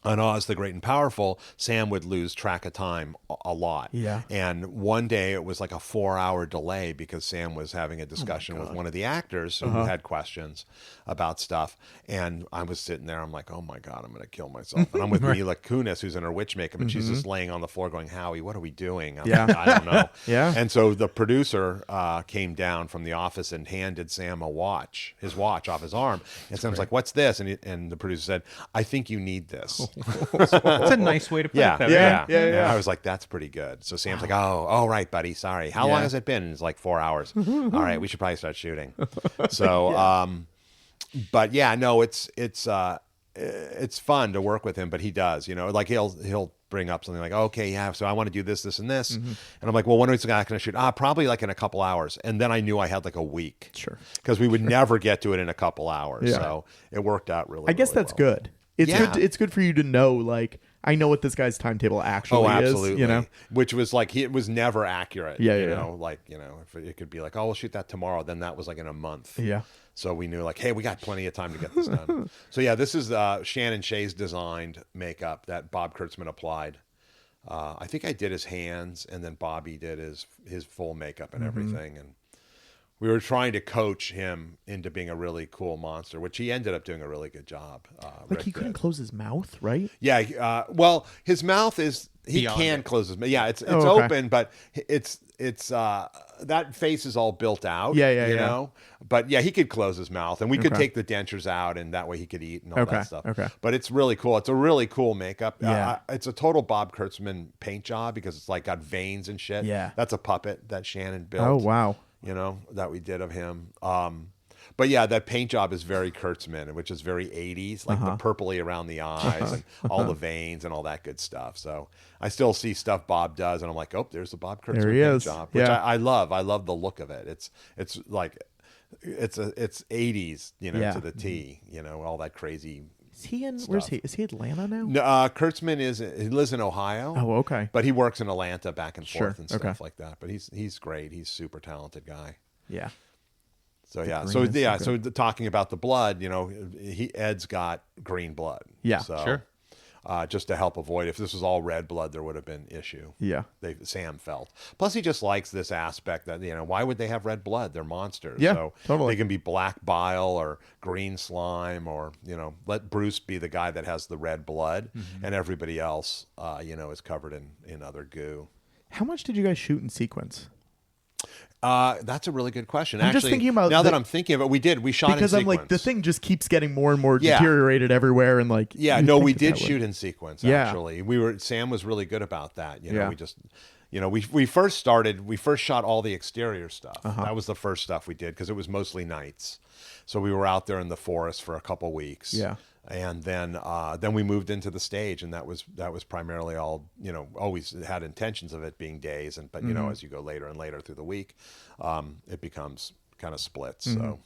on Oz the Great and Powerful, Sam would lose track of time a lot. Yeah. And one day it was like a 4-hour delay because Sam was having a discussion with one of the actors who had questions about stuff. And I was sitting there, I'm like, oh my God, I'm going to kill myself. And I'm with Mila Kunis, who's in her witch makeup, and she's just laying on the floor going, Howie, what are we doing? I'm like, I don't know. Yeah. And so the producer came down from the office and handed Sam his watch off his arm. And Sam's like, what's this? And the producer said, I think you need this. That's a nice way to put it. Yeah. I was like, that's pretty good. So Sam's like, oh, right, buddy. Sorry. How long has it been? And it's like 4 hours. All right, we should probably start shooting. So, but yeah, no, it's fun to work with him. But he does, like he'll bring up something like, okay, yeah, so I want to do this, this, and this, and I'm like, well, when is the guy going to shoot? Probably like in a couple hours. And then I knew I had like a week, Sure, because we would never get to it in a couple hours. So it worked out really. I guess really that's well. good. It's good. It's good for you to know, like, I know what this guy's timetable actually absolutely. is. Which was like it was never accurate. Yeah. Like if it could be like, oh, we'll shoot that tomorrow. Then that was like in a month. Yeah. So we knew like, hey, we got plenty of time to get this done. So yeah, this is Shannon Shea's designed makeup that Bob Kurtzman applied. I think I did his hands, and then Bobby did his full makeup and everything, and we were trying to coach him into being a really cool monster, which he ended up doing a really good job. Like he couldn't close his mouth, right? Yeah. Well, his mouth is Beyond can it. close his mouth. Yeah, it's okay. open, but it's that face is all built out. Yeah. You know. But yeah, he could close his mouth, and we could take the dentures out, and that way he could eat and all that stuff. Okay. But it's really cool. It's a really cool makeup. Yeah. It's a total Bob Kurtzman paint job because it's like got veins and shit. Yeah. That's a puppet that Shannon built. Oh wow. That we did of him. But yeah, that paint job is very Kurtzman, which is very 80s, like the purpley around the eyes and all the veins and all that good stuff. So I still see stuff Bob does, and I'm like, oh, there's the Bob Kurtzman paint job, which I love. I love the look of it. It's like it's 80s, to the T. All that crazy. Is he in? Stuff. Where's he? Is he Atlanta now? No, Kurtzman he lives in Ohio. Oh, okay. But he works in Atlanta back and forth Sure. and stuff like that. But he's great. He's a super talented guy. Yeah. So talking about the blood, Ed's got green blood. Yeah. So, Sure. Just to help avoid, if this was all red blood, there would have been issue. Yeah. Sam felt. Plus, he just likes this aspect that why would they have red blood? They're monsters. Yeah, so totally. They can be black bile or green slime, or let Bruce be the guy that has the red blood, and everybody else, is covered in other goo. How much did you guys shoot in sequence? That's a really good question. I'm Actually, just thinking about now that I'm thinking of it, we shot because in I'm sequence. like the thing just keeps getting more and more deteriorated everywhere, and like we did shoot in sequence. Actually, Sam was really good about that. We just we first shot all the exterior stuff. That was the first stuff we did because it was mostly nights. So we were out there in the forest for a couple weeks. Yeah. And then we moved into the stage, and that was primarily all, always had intentions of it being days, but as you go later and later through the week, it becomes kind of splits. So,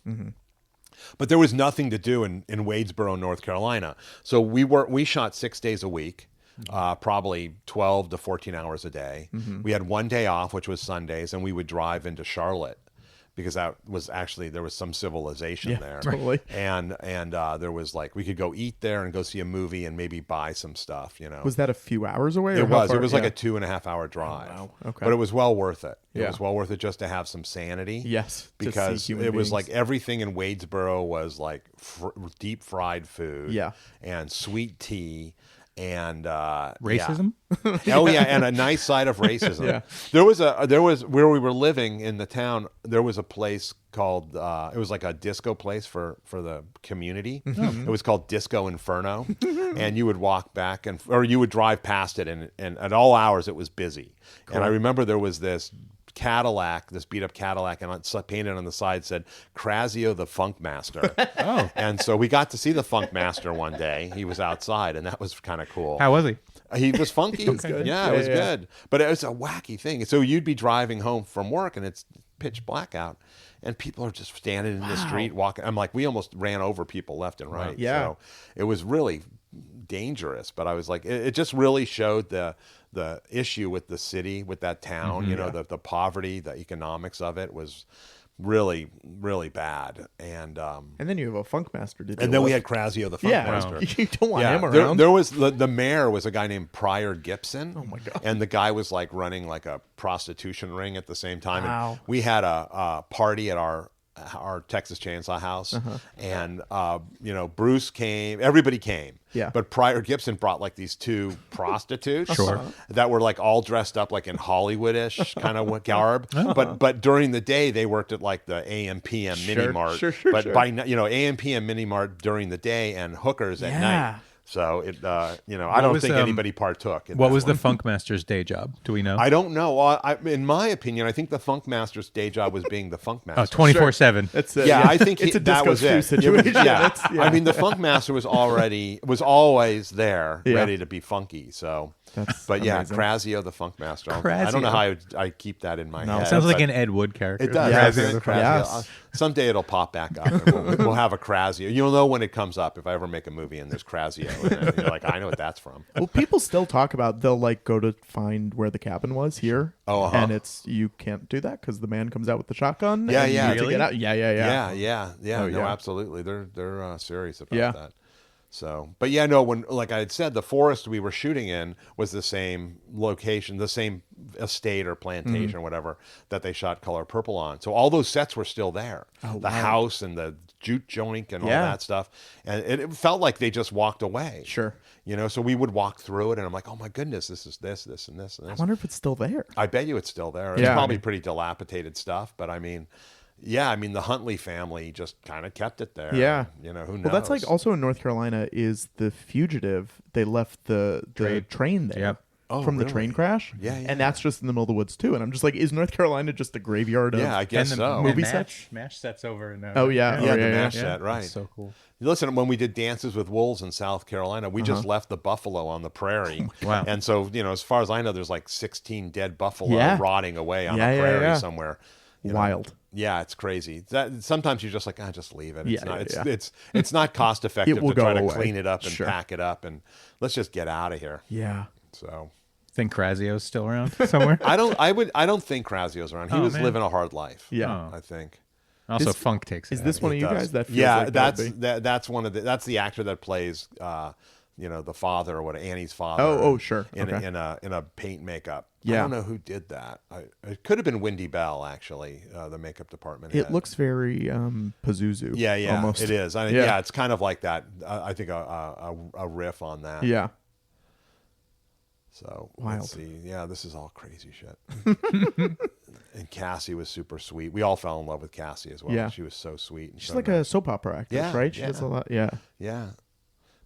but there was nothing to do in Wadesboro, North Carolina. So we shot 6 days a week, probably 12 to 14 hours a day. We had one day off, which was Sundays, and we would drive into Charlotte, because that was actually, there was some civilization there. Totally. And there was like, we could go eat there and go see a movie and maybe buy some stuff, Was that a few hours away? It was like a 2.5 hour drive. Oh, wow. Okay. But it was well worth it. It Yeah. was well worth it just to have some sanity. Yes. to Because see it human was beings. like everything in Wadesboro was like deep fried food. Yeah. And sweet tea. And Racism? Oh yeah, and a nice side of racism. Yeah. There was where we were living in the town. There was a place called it was like a disco place for the community. It was called Disco Inferno, and you would walk back or you would drive past it, and at all hours it was busy. Cool. And I remember there was this Cadillac, this beat up Cadillac, and it's painted on the side said Crazio the Funk Master. Oh. And so we got to see the Funk Master one day. He was outside, and that was kind of cool. How was he? He was funky. It was good. Yeah, it was good. But it was a wacky thing. So you'd be driving home from work, and it's pitch black out, and people are just standing in the street walking. I'm like, we almost ran over people left and right. Yeah. So it was really dangerous. But I was like, it just really showed the issue with the city, with that town. The poverty, the economics of it was really, really bad. And then you have a funk master to deal and then we with. had Crazio the Funk Yeah, Master. you don't want him There, around. there was the mayor was a guy named Pryor Gibson. Oh my God. And the guy was like running like a prostitution ring at the same time. Wow. And we had a party at our Texas Chainsaw House, and Bruce came. Everybody came. Yeah. But Pryor Gibson brought like these two prostitutes, Sure. that were like all dressed up like in Hollywoodish kind of garb. But during the day they worked at like the AM PM Mini Mart. Sure, but sure. by AM PM Mini Mart during the day and hookers at night. So it, I don't think anybody partook. What was the Funk Master's day job? Do we know? I don't know. In my opinion, I think the Funk Master's day job was being the Funk Master. 24/7. That's it. Yeah, I think it's a that Disco was it. situation. Yeah. I mean, the Funk Master was always there, Yeah. ready to be funky. So, That's but yeah, amazing. Crazio the Funk Master. I don't know how I keep that in my head. Sounds like but an Ed Wood character. It does. Yes. Crazio the Crazio. Yes. Someday it'll pop back up. And we'll have a Crazio. You'll know when it comes up if I ever make a movie and there's Crazio. And you're like, I know what that's from. Well, people still talk about they'll like go to find where the cabin was here. And you can't do that because the man comes out with the shotgun. Yeah, and yeah. you need to Really? get out. Yeah. Yeah. Oh, No, yeah. absolutely. They're serious about Yeah. that. So, but yeah, no, when, like I had said, the forest we were shooting in was the same location, the same estate or plantation or whatever that they shot Color Purple on. So all those sets were still there. The house and the jute joint and all that stuff. And it felt like they just walked away. Sure. So we would walk through it and I'm like, oh my goodness, this is this, and this, and this. I wonder if it's still there. I bet you it's still there. It's Yeah. probably pretty dilapidated stuff, but I mean, the Huntley family just kind of kept it there. Yeah. Who knows? Well, that's like also in North Carolina is the fugitive. They left the train there. Yep. Oh, from the really? train crash. Yeah, And that's just in the middle of the woods too. And I'm just like, is North Carolina just a graveyard of I guess and so. movie MASH, sets? MASH sets over in Oh, yeah. Yeah, Oh, the yeah, MASH yeah. set, right. That's so cool. Listen, when we did Dances with Wolves in South Carolina, we just left the buffalo on the prairie. Wow. And so, as far as I know, there's like 16 dead buffalo Yeah. rotting away on Yeah, a yeah, prairie yeah. somewhere. Wild. Yeah, it's crazy. Sometimes you're just like, just leave it. It's Yeah, not. yeah, It's not cost effective It will to try go to away. clean it up and Sure. pack it up and let's just get out of here. Yeah. So Think Crazio's still around somewhere? I don't think Crazio's around. He Oh, was man. living a hard life. Yeah. Oh. I think. Also, Is- Funk takes Is it this out. one of It you does. guys that feels Yeah, like that's one of that's the actor that plays the father or what Annie's father. Oh, sure. In Okay. a paint makeup. I Yeah. don't know who did that. It could have been Wendy Bell actually, the makeup department. It head. looks very Pazuzu. Yeah, almost. it is. Yeah. It's kind of like that. I think a riff on that. Yeah. So Wild. let's see. Yeah, this is all crazy shit. And Cassie was super sweet. We all fell in love with Cassie as well. Yeah. She was so sweet. And She's so like nice. a soap opera actress, Yeah, right? She yeah. does a lot. Yeah. Yeah.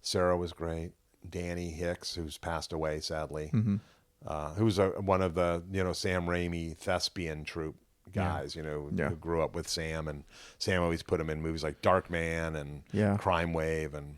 Sarah was great. Danny Hicks, who's passed away sadly, Mm-hmm. who's one of the Sam Raimi thespian troupe guys. Yeah. Who grew up with Sam, and Sam always put him in movies like Dark Man and Yeah. Crime Wave and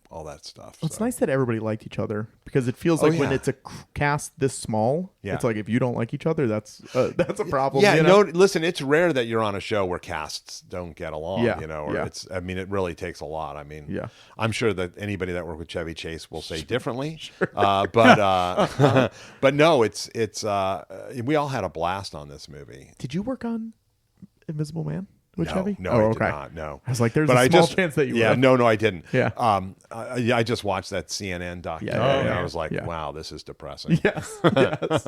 all that stuff. Well, it's So, nice that everybody liked each other because it feels like when yeah. it's a cast this small, Yeah. it's like if you don't like each other, that's a problem. Yeah, you know? listen, it's rare that you're on a show where casts don't get along, Yeah, or yeah. it really takes a lot. I mean, Yeah. I'm sure that anybody that worked with Chevy Chase will say differently, but no, it's we all had a blast on this movie. Did you work on Invisible Man with No, Chevy? no, Oh, I okay. did not. No, I was like, there's but a I small just, chance that you yeah, would. no, I didn't. Yeah. I just watched that CNN documentary. Yeah, and yeah, I was like, yeah. wow, this is depressing. Yes. Yes.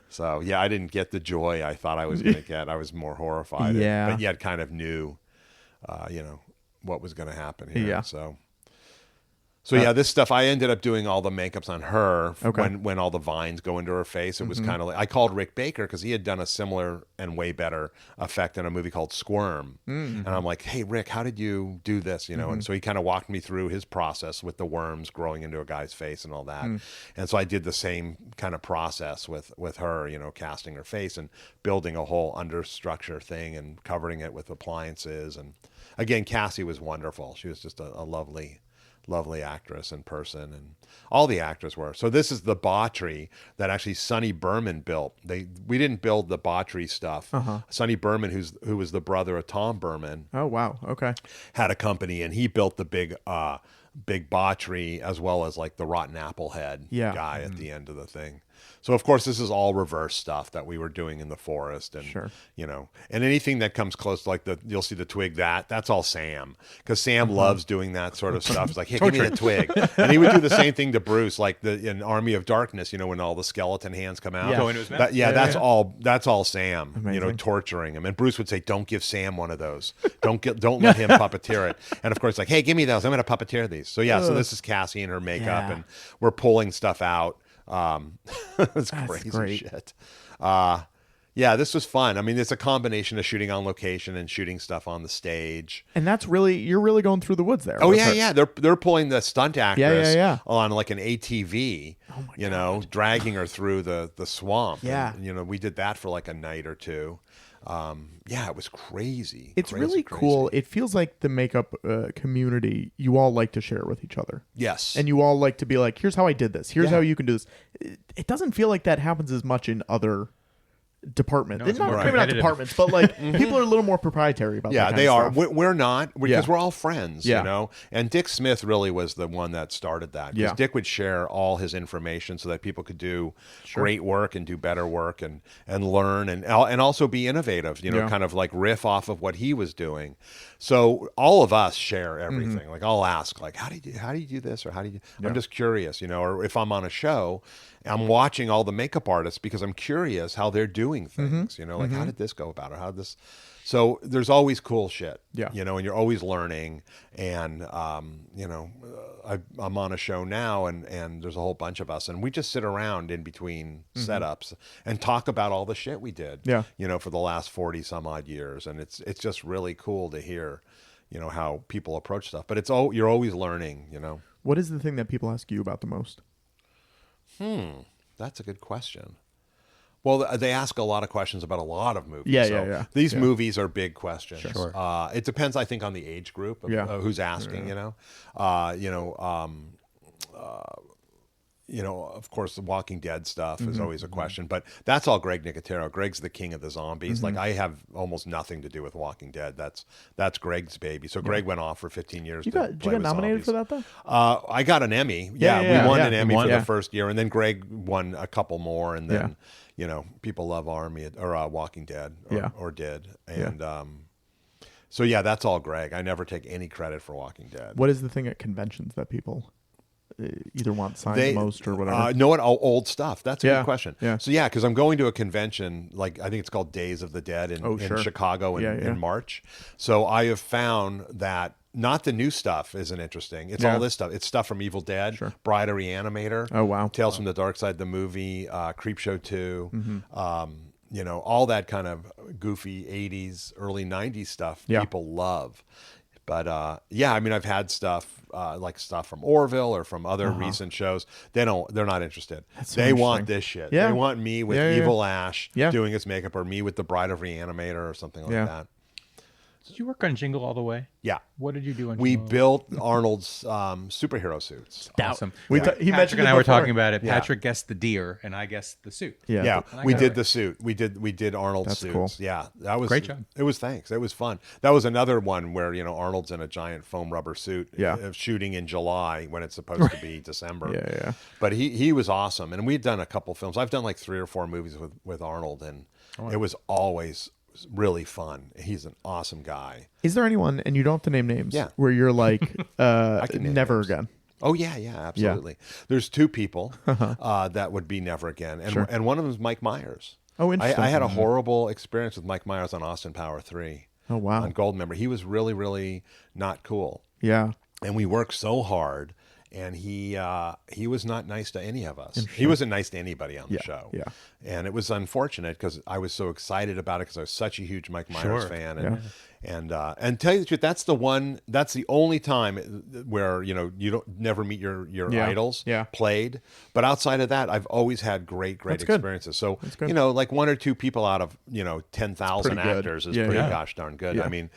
So yeah, I didn't get the joy I thought I was going to get. I was more horrified. Yeah. But yet kind of knew, what was going to happen here. Yeah. So yeah, this stuff, I ended up doing all the makeups on her Okay. when all the vines go into her face. It was kind of like, I called Rick Baker because he had done a similar and way better effect in a movie called Squirm. And I'm like, hey, Rick, how did you do this? And so he kind of walked me through his process with the worms growing into a guy's face and all that. And so I did the same kind of process with her, casting her face and building a whole understructure thing and covering it with appliances. And again, Cassie was wonderful. She was just a lovely actress in person, and all the actors were. So this is the botchery that actually Sonny Berman built. We didn't build the botchery stuff. Sonny Berman, who was the brother of Tom Berman, Oh, wow. Okay. had a company, and he built the big botchery as well as like the rotten apple head Yeah. guy at the end of the thing. So of course this is all reverse stuff that we were doing in the forest, and Sure. you know, and anything that comes close, like you'll see the twig, that's all Sam, because Sam loves doing that sort of stuff. It's like, hey, give me the twig, and he would do the same thing to Bruce, like in Army of Darkness, you know, when all the skeleton hands come out. Yeah. Go into his mouth. That's all Sam, you know, Amazing. torturing him. And Bruce would say, "Don't give Sam one of those. Don't let him puppeteer it." And of course, like, "Hey, give me those. I'm going to puppeteer these." So yeah, so this is Cassie and her makeup, Yeah. and we're pulling stuff out. It's That's crazy great. shit. Yeah, this was fun. I mean, it's a combination of shooting on location and shooting stuff on the stage. And you're really going through the woods there. Oh with yeah, her. yeah. They're pulling the stunt actress yeah. on like an ATV. Oh my you know, dragging her through the swamp. Yeah. And, you know, we did that for like a night or two. Yeah, it was crazy. It's Crazy, really crazy. cool. It feels like the makeup community, you all like to share with each other. Yes. And you all like to be like, here's how I did this. Here's Yeah. how you can do this. It doesn't feel like that happens as much in other departments. No, it's not more maybe not competitive. departments, but like people are a little more proprietary about that Yeah, kind they of are. stuff. We're not, because Yeah. we're all friends, Yeah. you know? And Dick Smith really was the one that started that. Because Yeah. Dick would share all his information so that people could do great work and do better work and learn and also be innovative, you know, Yeah. kind of like riff off of what he was doing. So all of us share everything. Mm-hmm. Like I'll ask, like, how do you do this? Or how do you, I'm just curious, you know, or if I'm on a show, I'm watching all the makeup artists because I'm curious how they're doing things, you know, like how did this go about, or how did this. So there's always cool shit, Yeah. you know, and you're always learning. And, you know, I'm on a show now and there's a whole bunch of us and we just sit around in between setups and talk about all the shit we did, Yeah. you know, for the last 40 some odd years. And it's just really cool to hear, you know, how people approach stuff, but you're always learning, you know. What is the thing that people ask you about the most? That's a good question. Well, they ask a lot of questions about a lot of movies. Yeah, so yeah. These Yeah. movies are big questions. Sure. It depends, I think, on the age group of who's asking. You know, of course, the Walking Dead stuff is always a question, but that's all Greg Nicotero. Greg's the king of the zombies. Like I have almost nothing to do with Walking Dead. That's Greg's baby. So Greg went off for 15 years. Did you get nominated for that though? I got an Emmy. Yeah, we won yeah. an Emmy Won. for Yeah. the first year, and then Greg won a couple more, and then you know, people love Walking Dead, or did, and so yeah, that's all Greg. I never take any credit for Walking Dead. What is the thing at conventions that people either want signed the most or whatever? Know what? Old stuff. That's a Yeah, good question. yeah. So yeah, because I'm going to a convention, like I think it's called Days of the Dead in sure. Chicago in, Yeah. in March. So I have found that not the new stuff isn't interesting. It's all this stuff. It's stuff from Evil Dead, Sure. Bride of Reanimator. Oh, wow. Tales from the Dark Side, the movie, Creepshow 2. Mm-hmm. You know, all that kind of goofy 80s, early 90s stuff Yeah. people love. But yeah, I mean, I've had stuff like stuff from Orville or from other recent shows. They're not interested. so They want interesting. this shit. Yeah. They want me with Yeah. Evil Ash Yeah. doing his makeup, or me with the Bride of Reanimator or something like Yeah. that. Did you work on Jingle All the Way? Yeah. What did you do on We Jingle? built Arnold's superhero suits. Awesome. He Patrick mentioned and it I were before. talking about it. Yeah. Patrick guessed the deer, and I guessed the suit. Yeah, I we got it did right. the suit. We did Arnold's That's suits. cool. Yeah, that was Great job. It was thanks. It was fun. That was another one where Arnold's in a giant foam rubber suit. Yeah. Shooting in July when it's supposed to be December. Yeah. But he was awesome, and we'd done a couple films. I've done like 3 or 4 movies with Arnold, and it was always really fun. He's an awesome guy. Is there anyone, and you don't have to name names, Yeah. where you're like, can name never names. again? Oh yeah, absolutely. There's 2 people that would be never again, and Sure. and one of them is Mike Myers. Oh, interesting. I had a horrible experience with Mike Myers on Austin Power 3. Oh, wow. On Goldmember. He was really, really not cool. Yeah. And we worked so hard, and he was not nice to any of us. He wasn't nice to anybody on the show. Yeah. And it was unfortunate because I was so excited about it because I was such a huge Mike Myers fan. And tell you the truth, that's the only time where you don't never meet your idols played. But outside of that, I've always had great That's good. experiences. So good. like 1 or 2 people out of 10,000 Pretty good. actors is Yeah, pretty yeah. gosh darn good. Yeah. I mean,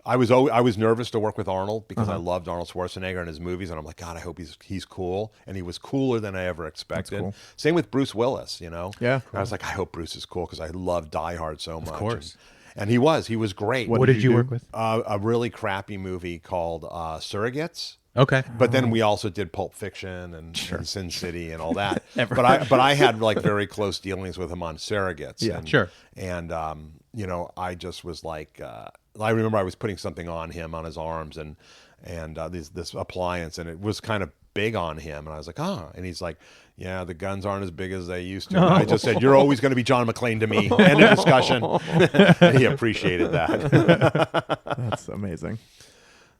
I was nervous to work with Arnold because I loved Arnold Schwarzenegger and his movies, and I'm like, God, I hope he's cool. And he was cooler than I ever expected. cool. Same with Bruce Willis, Yeah. I was like, I hope Bruce is cool because I love Die Hard so much. Of course. And he was great. What did you work with? A really crappy movie called Surrogates. Okay. But then we also did Pulp Fiction and Sin City and all that. but I had like very close dealings with him on Surrogates. Yeah. And, Sure. And I just was like, I remember I was putting something on him on his arms and this appliance, and it was kind of big on him, and I was like, and he's like, yeah, the guns aren't as big as they used to. And I just said, you're always going to be John McClane to me. End of discussion. And he appreciated that. That's amazing.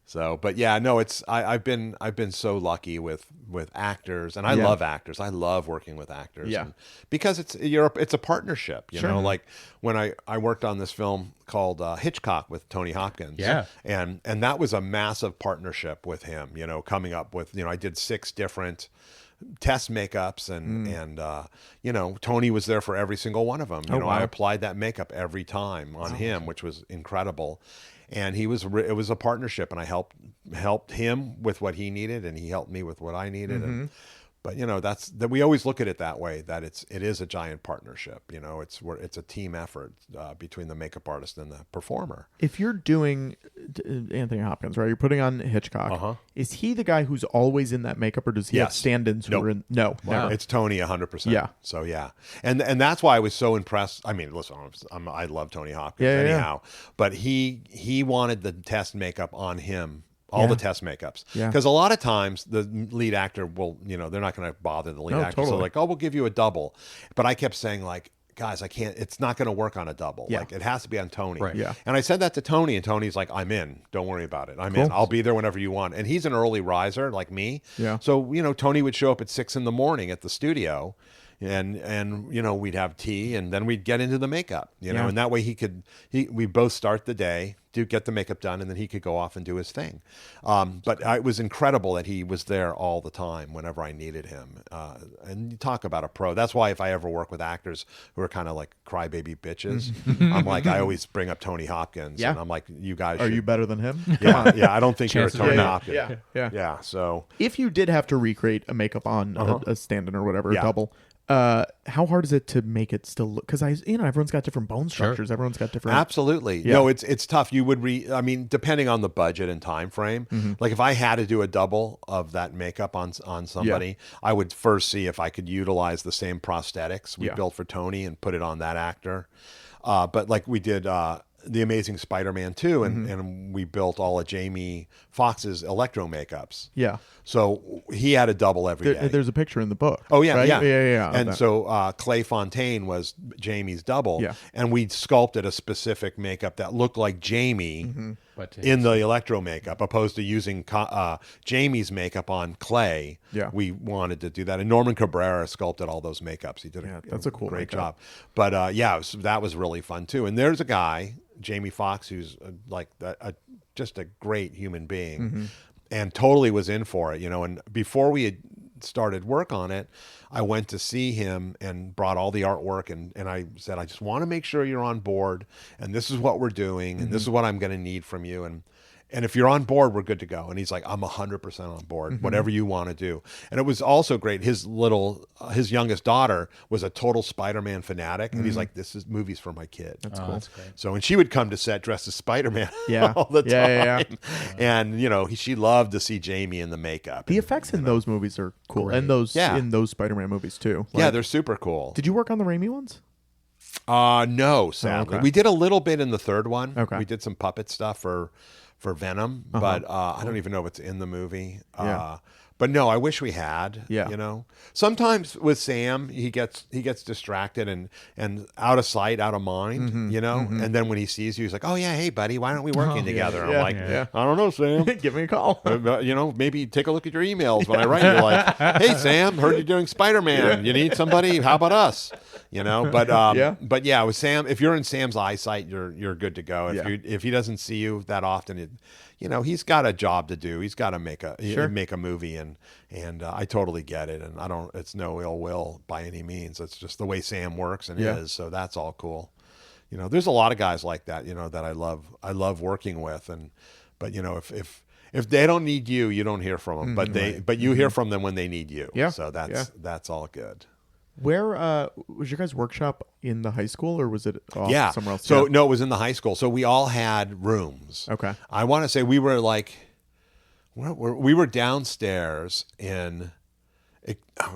So, but yeah, no, I've been so lucky with actors, and I love actors. I love working with actors. Yeah. Because it's a partnership, you know, like when I worked on this film called Hitchcock with Tony Hopkins. Yeah. And that was a massive partnership with him, you know, coming up with, I did 6 different test makeups and Tony was there for every single one of them. You know, wow. I applied that makeup every time on him, which was incredible. And it was a partnership, and I helped him with what he needed, and he helped me with what I needed. And, but that we always look at it that way, that it is a giant partnership. You know, it's a team effort between the makeup artist and the performer. If you're doing Anthony Hopkins, right? You're putting on Hitchcock. Is he the guy who's always in that makeup, or does he have stand-ins who are in? No, never. It's Tony 100%. Yeah. So yeah, and that's why I was so impressed. I mean, listen, I love Tony Hopkins anyhow, but he wanted the test makeup on him. All the test makeups. Because a lot of times the lead actor will, they're not going to bother the lead actor. Totally. So like, we'll give you a double. But I kept saying like, guys, I can't, it's not going to work on a double. Yeah. Like it has to be on Tony. Right. Yeah. And I said that to Tony, and Tony's like, I'm in. Don't worry about it. I'm in. I'll be there whenever you want. And he's an early riser like me. Yeah. So, Tony would show up at 6 a.m. at the studio. And we'd have tea, and then we'd get into the makeup, and that way we both start the day, get the makeup done, and then he could go off and do his thing. But it was incredible that he was there all the time whenever I needed him. And you talk about a pro. That's why if I ever work with actors who are kind of like crybaby bitches, I'm like, I always bring up Tony Hopkins. Yeah. And I'm like, you guys Are you better than him? Yeah, I don't think you're a Chances Tony are Hopkins. Yeah. So If you did have to recreate a makeup on a stand-in or whatever, a double, how hard is it to make it still look? Because everyone's got different bone structures. Everyone's got different. Absolutely. Yeah. No, it's tough. You would depending on the budget and time frame. Like if I had to do a double of that makeup on somebody, I would first see if I could utilize the same prosthetics we built for Tony and put it on that actor. But like we did The Amazing Spider-Man 2, and we built all of Jamie Foxx's electro makeups. Yeah. So he had a double every day. There's a picture in the book. Oh yeah, right? yeah, yeah. And so Clay Fontaine was Jamie's double, and we sculpted a specific makeup that looked like Jamie in the electro makeup, opposed to using Jamie's makeup on Clay. Yeah, we wanted to do that, and Norman Cabrera sculpted all those makeups. He did that's a cool great makeup. job. But that was really fun too. And there's a guy, Jamie Foxx, who's just a great human being. And totally was in for it, and before we had started work on it, I went to see him and brought all the artwork, and I said, I just want to make sure you're on board, and this is what we're doing, and this is what I'm going to need from you, and if you're on board, we're good to go. And he's like, I'm 100% on board, whatever you want to do. And it was also great. His youngest daughter was a total Spider-Man fanatic. And he's like, this is movies for my kid. That's cool. That's great. So, and she would come to set dressed as Spider-Man all the time. Yeah. And, she loved to see Jamie in the makeup. The effects in those movies are cool. Great. And those in those Spider-Man movies too. Yeah, they're super cool. Did you work on the Raimi ones? No, sadly. okay. We did a little bit in the third one. Okay. We did some puppet stuff for Venom, but I don't even know if it's in the movie. But no, I wish we had. Yeah. Sometimes with Sam, he gets distracted and out of sight, out of mind. And then when he sees you, he's like, "Oh yeah, hey buddy, why aren't we working together?" I'm like, "I don't know, Sam. Give me a call. Maybe take a look at your emails when I write. You're like, hey Sam, heard you're doing Spider-Man. You need somebody? How about us? But yeah, with Sam, if you're in Sam's eyesight, you're good to go. If he doesn't see you that often, he's got a job to do. He's got to make a movie, and I totally get it. And it's no ill will by any means. It's just the way Sam works and is. So that's all cool. There's a lot of guys like that. That I love working with. But if they don't need you, you don't hear from them. But you hear from them when they need you. Yeah. So that's all good. Where was your guys' workshop in the high school, or was it somewhere else? So no, it was in the high school. So we all had rooms. Okay. I want to say we were like we were downstairs in.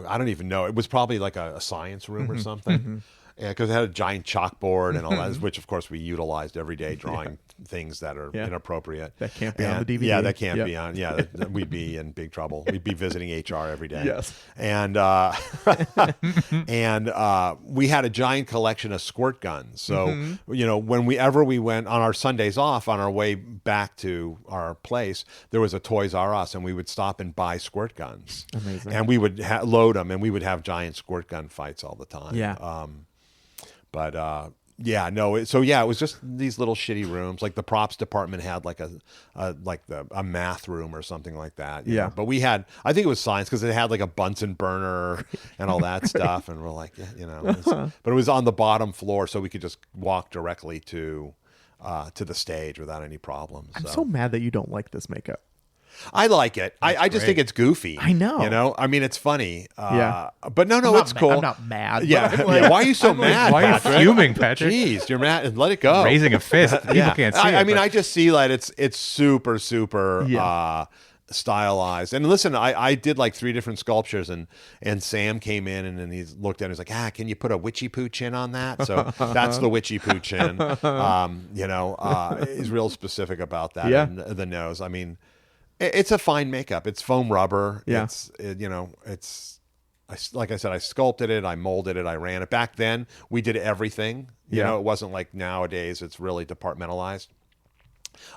I don't even know. It was probably like a science room or something. Because it had a giant chalkboard and all that, which of course we utilized every day drawing things that are inappropriate. That can't be on the DVD. Yeah, that can't be on. Yeah, we'd be in big trouble. We'd be visiting HR every day. Yes. And we had a giant collection of squirt guns. So whenever we went on our Sundays off on our way back to our place, there was a Toys R Us, and we would stop and buy squirt guns. Amazing. And we would load them, and we would have giant squirt gun fights all the time. Yeah. But it was just these little shitty rooms. Like the props department had like a math room or something like that. you know. But we had, I think it was science because it had like a Bunsen burner and all that stuff. And we're like, but it was on the bottom floor, so we could just walk directly to the stage without any problems. I'm so mad that you don't like this makeup. I like it. I just think it's goofy. I know. I mean, it's funny. Yeah. But no, it's cool. I'm not mad. Yeah. But Why are you so mad? Why are you Patrick? fuming, Patrick? Jeez, you're mad. Let it go. Raising a fist. People can't see it. I mean, I just see that it's super stylized. And listen, I did like 3 different sculptures, and Sam came in and he looked at it. He's like, can you put a witchy poo chin on that? So that's the witchy poo chin. He's real specific about that. Yeah. And the nose. I mean, it's a fine makeup. It's foam rubber. Yeah. Like I said, I sculpted it, I molded it, I ran it. Back then, we did everything. It wasn't like nowadays. It's really departmentalized.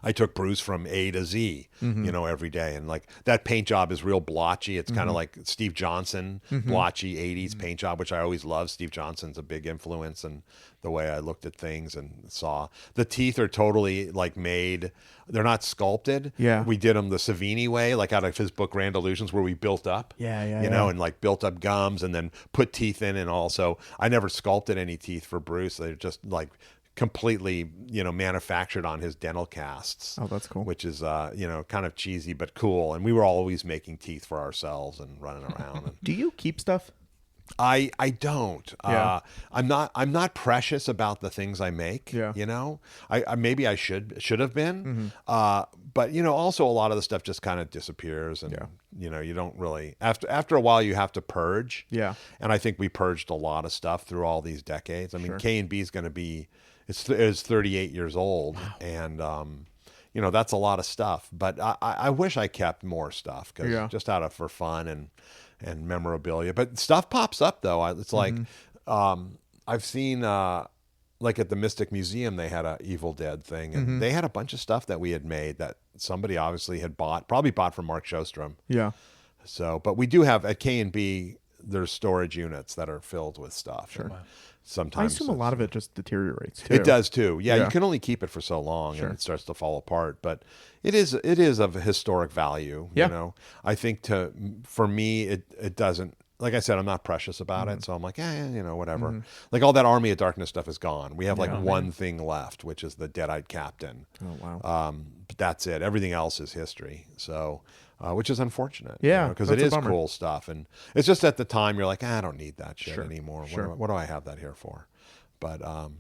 I took Bruce from A to Z, every day. And like that paint job is real blotchy. It's kind of like Steve Johnson, blotchy 80s paint job, which I always love. Steve Johnson's a big influence in the way I looked at things and saw. The teeth are totally like made. They're not sculpted. Yeah. We did them the Savini way, like out of his book Grand Illusions, where we built up. And like built up gums and then put teeth in. And also, I never sculpted any teeth for Bruce. They're just like completely, manufactured on his dental casts. Oh, that's cool. Which is, kind of cheesy but cool. And we were always making teeth for ourselves and running around. Do you keep stuff? I don't. Yeah. I'm not precious about the things I make. Yeah. I maybe I should have been. But also a lot of the stuff just kind of disappears, and you don't really after a while you have to purge. Yeah. And I think we purged a lot of stuff through all these decades. I mean, K&B is going to be it's 38 years old, and that's a lot of stuff. But I wish I kept more stuff because just for fun and memorabilia. But stuff pops up though. It's like I've seen like at the Mystic Museum they had a Evil Dead thing, and they had a bunch of stuff that we had made that somebody obviously had probably bought from Mark Shostrom. Yeah. So, but we do have at K&B there's storage units that are filled with stuff. Sure. Sometimes I assume a lot of it just deteriorates too. It does too. Yeah, you can only keep it for so long, and it starts to fall apart. But it is of historic value. Yeah. I think for me it doesn't. Like I said, I'm not precious about it, so I'm like, whatever. Like all that Army of Darkness stuff is gone. We have one thing left, which is the Dead-Eyed Captain. Oh wow. But that's it. Everything else is history. So. Which is unfortunate. Yeah, because it is cool stuff, and it's just at the time you're like, I don't need that shit anymore. What do I have that here for? But and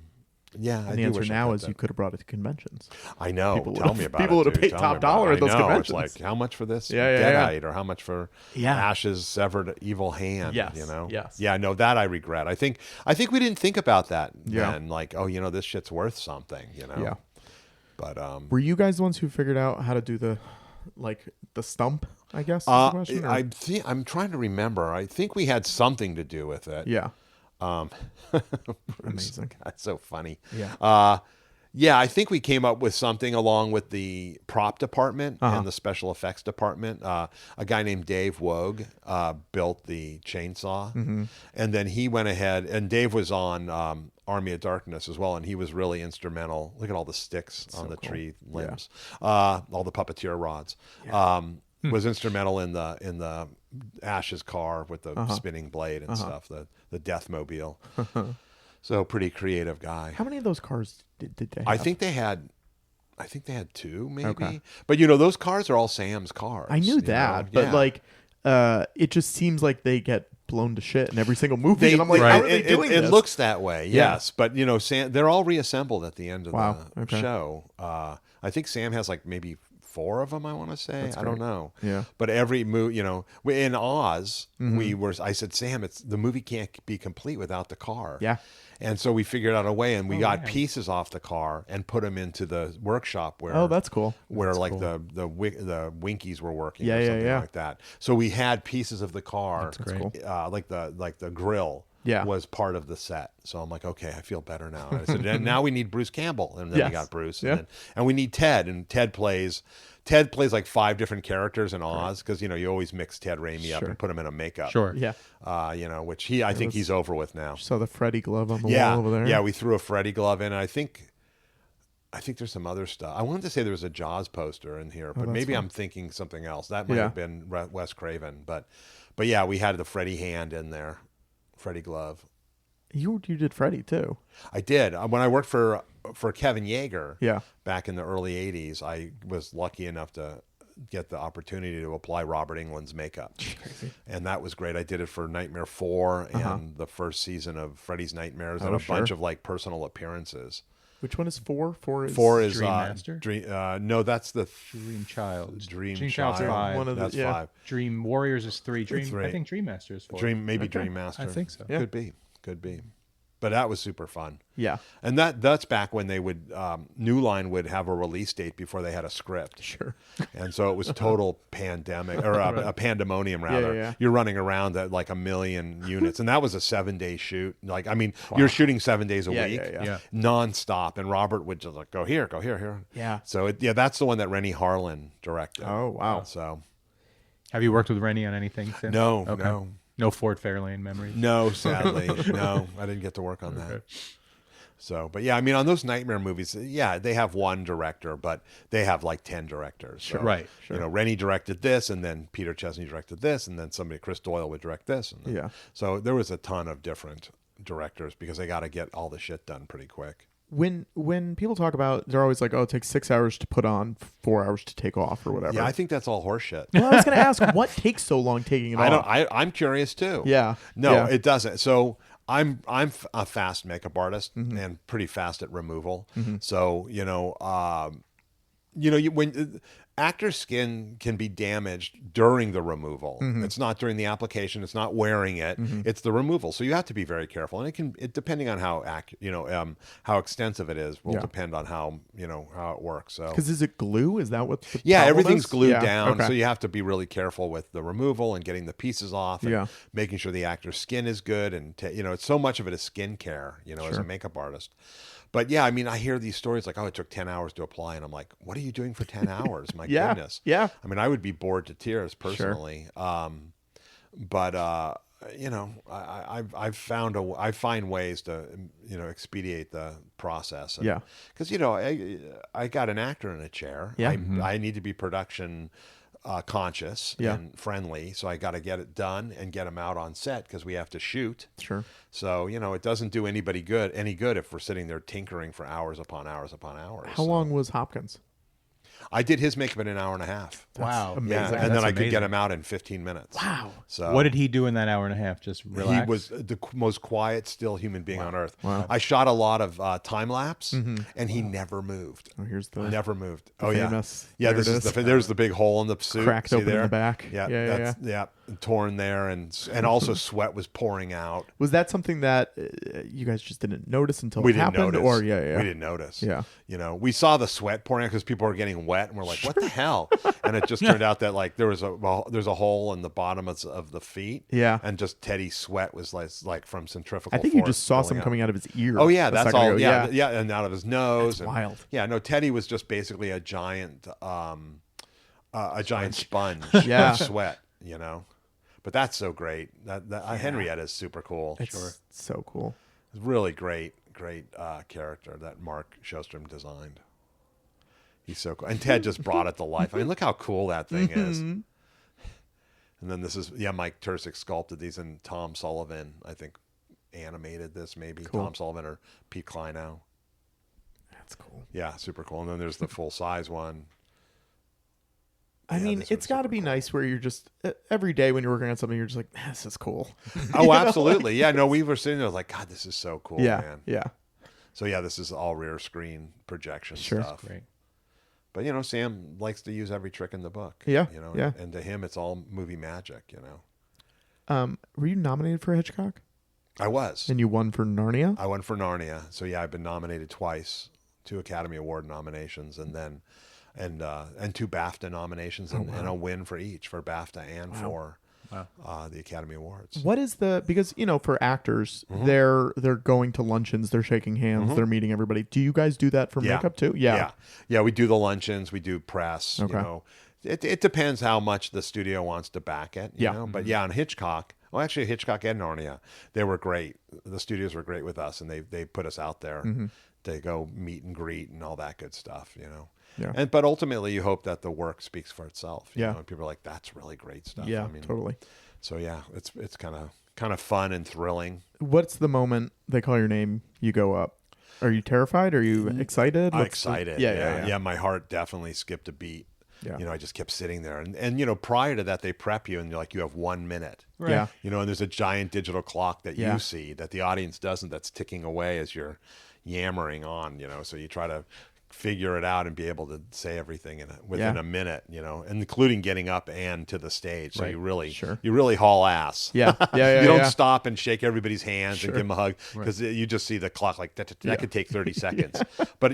the answer now is you could have brought it to conventions. I know. Tell me about it. People would have paid top dollar at those conventions. It's like, how much for this Deadite, or how much for Ash's severed evil hand? Yes. Yes. Yeah. No, that I regret. I think we didn't think about that then. Like, this shit's worth something. Yeah. But were you guys the ones who figured out how to do the stump, I guess? Is the question, I'm trying to remember. I think we had something to do with it. Yeah. Amazing. That's so funny. Yeah. I think we came up with something along with the prop department and the special effects department. A guy named Dave Wogue built the chainsaw, and then he went ahead, and Dave was on Army of Darkness as well, and he was really instrumental. Look at all the sticks on the tree limbs, all the puppeteer rods. Was instrumental in the Ash's car with the spinning blade and stuff, the Deathmobile. So pretty creative guy. How many of those cars did they have? I think they had 2, maybe. Okay. But those cars are all Sam's cars. I knew that, but it just seems like they get blown to shit in every single movie. And I'm like, how are they doing this? It looks that way, yes. But Sam, they're all reassembled at the end of the show. I think Sam has like maybe 4 of them, I want to say. That's I don't great. know. Yeah. But every movie, in Oz, Mm-hmm. I said, Sam, the movie can't be complete without the car. Yeah. And so we figured out a way, and we got yeah. pieces off the car and put them into the workshop where. Oh, that's cool. Where That's like cool. the Winkies were working, Yeah, or yeah, something yeah. like that. So we had pieces of the car, That's great. cool. like the grill. Yeah. Was part of the set. So I'm like, okay, I feel better now. And I said, and now we need Bruce Campbell. And then Yes. we got Bruce. Yeah. And we need Ted. And Ted plays like 5 different characters in Oz because, you always mix Ted Raimi up Sure. and put him in a makeup. Sure. Yeah. Which I think he's over with now. Saw the Freddy glove on the Yeah. wall over there. Yeah, we threw a Freddy glove in. And I think there's some other stuff. I wanted to say there was a Jaws poster in here, but that's maybe fun. I'm thinking something else. That might Yeah. have been Wes Craven. But yeah, we had the Freddy hand in there, Freddy glove. You did Freddy too. I did. When I worked for Kevin Yeager Yeah. back in the early 80s, I was lucky enough to get the opportunity to apply Robert Englund's makeup. Crazy. And that was great. I did it for Nightmare 4 and the first season of Freddy's Nightmares and a bunch of like personal appearances. Which one is 4? 4 is 4 is Dream Master? no, that's the Dream Child. Dream Child's Child. 5. One of the- That's yeah. 5. Dream Warriors is 3. Dream. Three. I think Dream Master is 4. Maybe Dream Master. I think so. Yeah. Could be. But that was super fun. Yeah. And that's back when they would New Line would have a release date before they had a script. Sure. And so it was total pandemic or a pandemonium rather. yeah. You're running around at like 1 million units, and that was a 7-day shoot. Like you're shooting 7 days a Yeah, week, yeah. nonstop. And Robert would just like go here. Yeah. So that's the one that Rennie Harlan directed. Oh, wow. So Have you worked with Rennie on anything since? no, Okay. no. No Ford Fairlane memories. No, sadly, no, I didn't get to work on that. So, but yeah, on those Nightmare movies, yeah, they have one director, but they have like 10 directors. So, Right. Rennie directed this, and then Peter Chesney directed this, and then Chris Doyle would direct this. And then, Yeah. So there was a ton of different directors because they got to get all the shit done pretty quick. When people talk about, they're always like, "Oh, it takes 6 hours to put on, 4 hours to take off, or whatever." Yeah, I think that's all horseshit. Well, I was going to ask, what takes so long taking it off? I'm curious too. Yeah. No, Yeah. it doesn't. So I'm a fast makeup artist and pretty fast at removal. So when actor's skin can be damaged during the removal. It's not during the application. It's not wearing it. It's the removal. So you have to be very careful. And it depending on how how extensive it is will depend on how it works. So Because is it glue? Is that what? The yeah, problem everything's is? glued Yeah, down, okay. so you have to be really careful with the removal and getting the pieces off, and making sure the actor's skin is good, and it's so much of it is skin care, as a makeup artist. But yeah, I hear these stories like, oh, it took 10 hours to apply, and I'm like, what are you doing for 10 hours? My Yeah, goodness. yeah. I would be bored to tears personally. But I find ways to expedite the process. Yeah. Because I got an actor in a chair. Yeah. I need to be production conscious and friendly, so I got to get it done and get them out on set because we have to shoot. Sure. So it doesn't do any good if we're sitting there tinkering for hours upon hours upon hours. How long was Hopkins? I did his makeup in an hour and a half. Wow. amazing. Yeah, and That's then I could get amazing. him out in 15 minutes. Wow. So What did he do in that hour and a half? Just relax? He was the most quiet, still human being on earth. Wow. I shot a lot of time lapse, and he never moved. Oh, here's the Never moved. famous. Yeah. There This it is is. there's the big hole in the suit. Cracked See open in there? the back. Yeah, Yeah. torn there, and also sweat was pouring out. Was that something that you guys just didn't notice until We it didn't happened? notice. Or we We didn't notice. Yeah. We saw the sweat pouring out because people were getting wet, and we're like, "What the hell?" And it just turned out that like there's a hole in the bottom of the feet. Yeah. And just Teddy's sweat was like from centrifugal. I think you force just saw some pulling out. coming out of his ear. Oh yeah, a that's second all. ago. Yeah, and out of his nose. That's wild. Yeah, no, Teddy was just basically a giant sponge Yeah. of sweat. But that's so great. Henrietta is super cool. It's so cool. It's really great character that Mark Shostrom designed. He's so cool, and Ted just brought it to life. Look how cool that thing is. And then this is Mike Tursick sculpted these, and Tom Sullivan I think animated this, maybe Cool. Tom Sullivan or Pete Kleinow. That's cool. Yeah, super cool. And then there's the full size one. I mean, this it's one's got to super be cool. nice where you're just every day when you're working on something, you're just like, man, this is cool. Oh, absolutely. Yeah, no, we were sitting there like, God, this is so cool, Yeah. man. Yeah. So yeah, this is all rear screen projection Sure. stuff. Great. But Sam likes to use every trick in the book. Yeah, yeah. And to him, it's all movie magic. Were you nominated for Hitchcock? I was. And you won for Narnia? I won for Narnia. So yeah, I've been nominated twice, 2 Academy Award nominations, and then and 2 BAFTA nominations, and a win for each, for BAFTA and for the Academy Awards. What is because for actors, they're going to luncheons, they're shaking hands, they're meeting everybody. Do you guys do that for makeup too? Yeah. We do the luncheons, we do press. Okay. It depends how much the studio wants to back it. You know? But on Hitchcock. Well, actually, Hitchcock and Narnia, they were great. The studios were great with us, and they put us out there to go meet and greet and all that good stuff. Yeah. But ultimately, you hope that the work speaks for itself. You Yeah. know? And people are like, "That's really great stuff." Yeah, totally. So yeah, it's kind of fun and thrilling. What's the moment they call your name, you go up? Are you terrified? Are you excited? I'm excited. Yeah. My heart definitely skipped a beat. Yeah. I just kept sitting there, and prior to that, they prep you, and you're like, you have 1 minute. Right. Yeah. And there's a giant digital clock that you see that the audience doesn't. That's ticking away as you're yammering on. So you try to figure it out and be able to say everything within a minute, including getting up and to the stage. So you really haul ass. Yeah. You don't stop and shake everybody's hands and give them a hug, because you just see the clock like that could take 30 seconds. But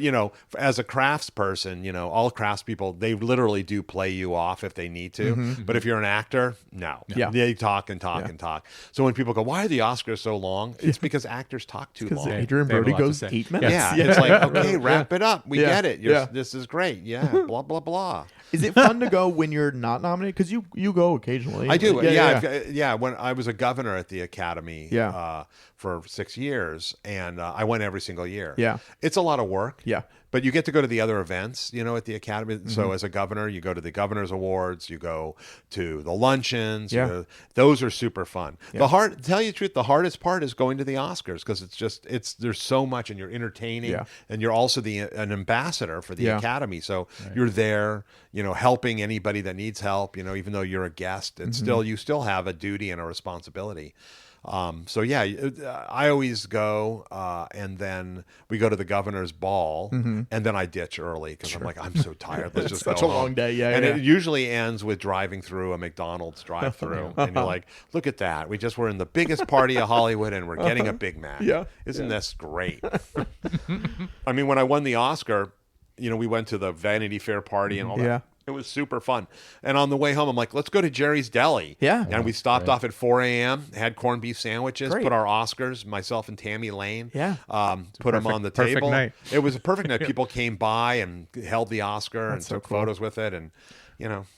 as a craftsperson, all craftspeople, they literally do play you off if they need to. But if you're an actor, no. They talk and talk and talk. So when people go, "Why are the Oscars so long?" It's because actors talk too long. Adrian They have a Brody lot to goes say. 8 minutes. Yeah, it's like, okay, wrap it up. We Yeah. get it. This is great. Yeah, blah blah blah. Is it fun to go when you're not nominated? Because you go occasionally. I do. Yeah. When I was a governor at the Academy, Yeah. For 6 years, and I went every single year. Yeah. It's a lot of work. Yeah. But you get to go to the other events, at the Academy. So as a governor, you go to the Governor's Awards, you go to the luncheons. Yeah. Those are super fun. To tell you the truth, the hardest part is going to the Oscars, because there's so much, and you're entertaining, and you're also an ambassador for the Academy. So you're there, helping anybody that needs help. Even though you're a guest, and you still have a duty and a responsibility. I always go, and then we go to the governor's ball, and then I ditch early, because I'm like, I'm so tired. Let's just such go a long home. day. And it usually ends with driving through a McDonald's drive-through, and you're like, look at that. We just were in the biggest party of Hollywood, and we're getting a Big Mac. Yeah. Isn't this great? I mean, when I won the Oscar, we went to the Vanity Fair party and all that. Yeah. It was super fun. And on the way home, I'm like, let's go to Jerry's Deli. Yeah. And we stopped off at 4 a.m., had corned beef sandwiches, Great. put our Oscars, myself and Tammy Lane, Yeah. put them on the perfect table. night. It was a perfect night. People came by and held the Oscar and so took cool. photos with it. And,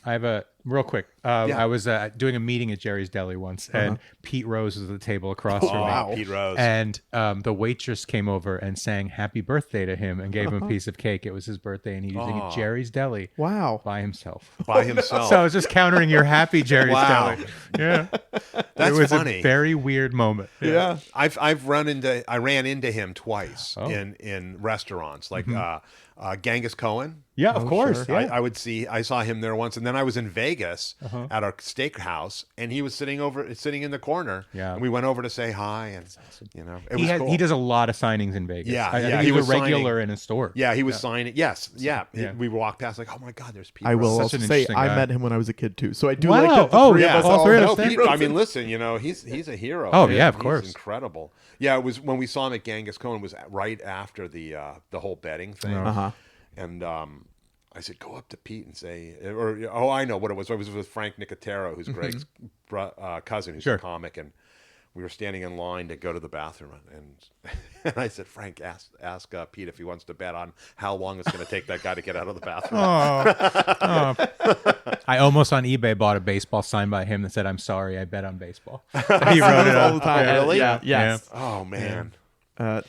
I have a real quick. I was doing a meeting at Jerry's Deli once, and Pete Rose was at the table across from me. Pete Rose. And the waitress came over and sang "Happy Birthday" to him and gave him a piece of cake. It was his birthday, and he was eating at Jerry's Deli Wow. by himself. By himself. So I was just countering your happy Jerry's Wow. Deli. Yeah, That's it was funny. a very weird moment. Yeah. I ran into him twice in restaurants, like Genghis Cohen. Yeah, of course. sure. Yeah. I saw him there once, and then I was in Vegas at our steakhouse, and he was sitting in the corner. Yeah. And we went over to say hi, and it was cool. He does a lot of signings in Vegas. Yeah, I think he he's was a regular signing. in a store. Yeah, he was signing. Yes, yeah. Yeah. We walked past like, oh my God, there's Pete I will Rose. also an say interesting I guy. met him when I was a kid too. So I do Wow. like that the Oh, three yeah. of us All all three of know us did. Pete I Rose. mean, listen, he's a hero. Oh, man. yeah, of He's course. incredible. Yeah, it was when we saw him at Genghis Cohen, was right after the whole betting thing. And I said, go up to Pete and say, I know what it was. It was with Frank Nicotero, who's Greg's cousin, who's a comic, and we were standing in line to go to the bathroom, and I said, Frank, ask Pete if he wants to bet on how long it's going to take that guy to get out of the bathroom. I almost on eBay bought a baseball signed by him that said, "I'm sorry, I bet on baseball." He wrote it all up. the time. Really? Yeah. Yes. Oh man.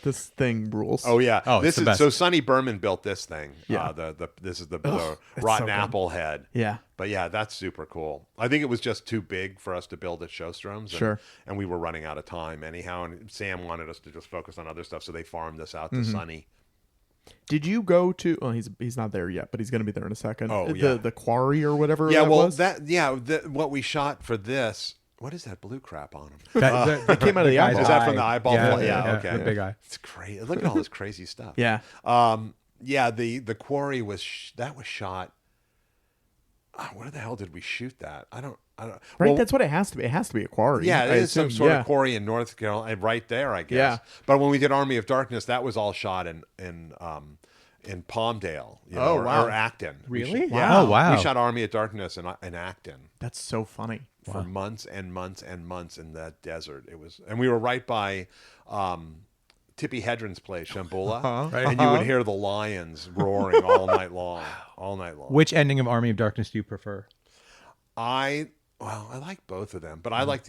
This thing rules. Oh yeah. Oh, this it's the is best. so Sonny Berman built this thing. Yeah. This is the it's rotten so apple head. Yeah. But yeah, that's super cool. I think it was just too big for us to build at Showstroms. Sure. And we were running out of time anyhow. And Sam wanted us to just focus on other stuff, so they farmed this out to Sonny. Did you go to? Oh, he's not there yet, but he's going to be there in a second. Oh, yeah. The quarry or whatever. Yeah. that Well, was? what we shot for this. What is that blue crap on him? It came out of the guy's eyeball. Is that from the eyeball? Yeah, Yeah, okay. The big eye. It's crazy. Look at all this crazy stuff. Yeah. yeah, the quarry was that was shot. Where the hell did we shoot that? I don't. Right, Well, that's what it has to be. It has to be a quarry. yeah, I it is some assume, sort yeah. of quarry in North Carolina, right there, I guess. Yeah. But when we did Army of Darkness, that was all shot in Palmdale, Oh, wow. or Acton. Really? Yeah. Oh, wow. We shot Army of Darkness in Acton That's so funny. for months and months and months in that desert. It was, and we were right by Tippi Hedren's place, Shambhala, and you would hear the lions roaring all night long, all night long. Which ending of Army of Darkness do you prefer? I like both of them, but I like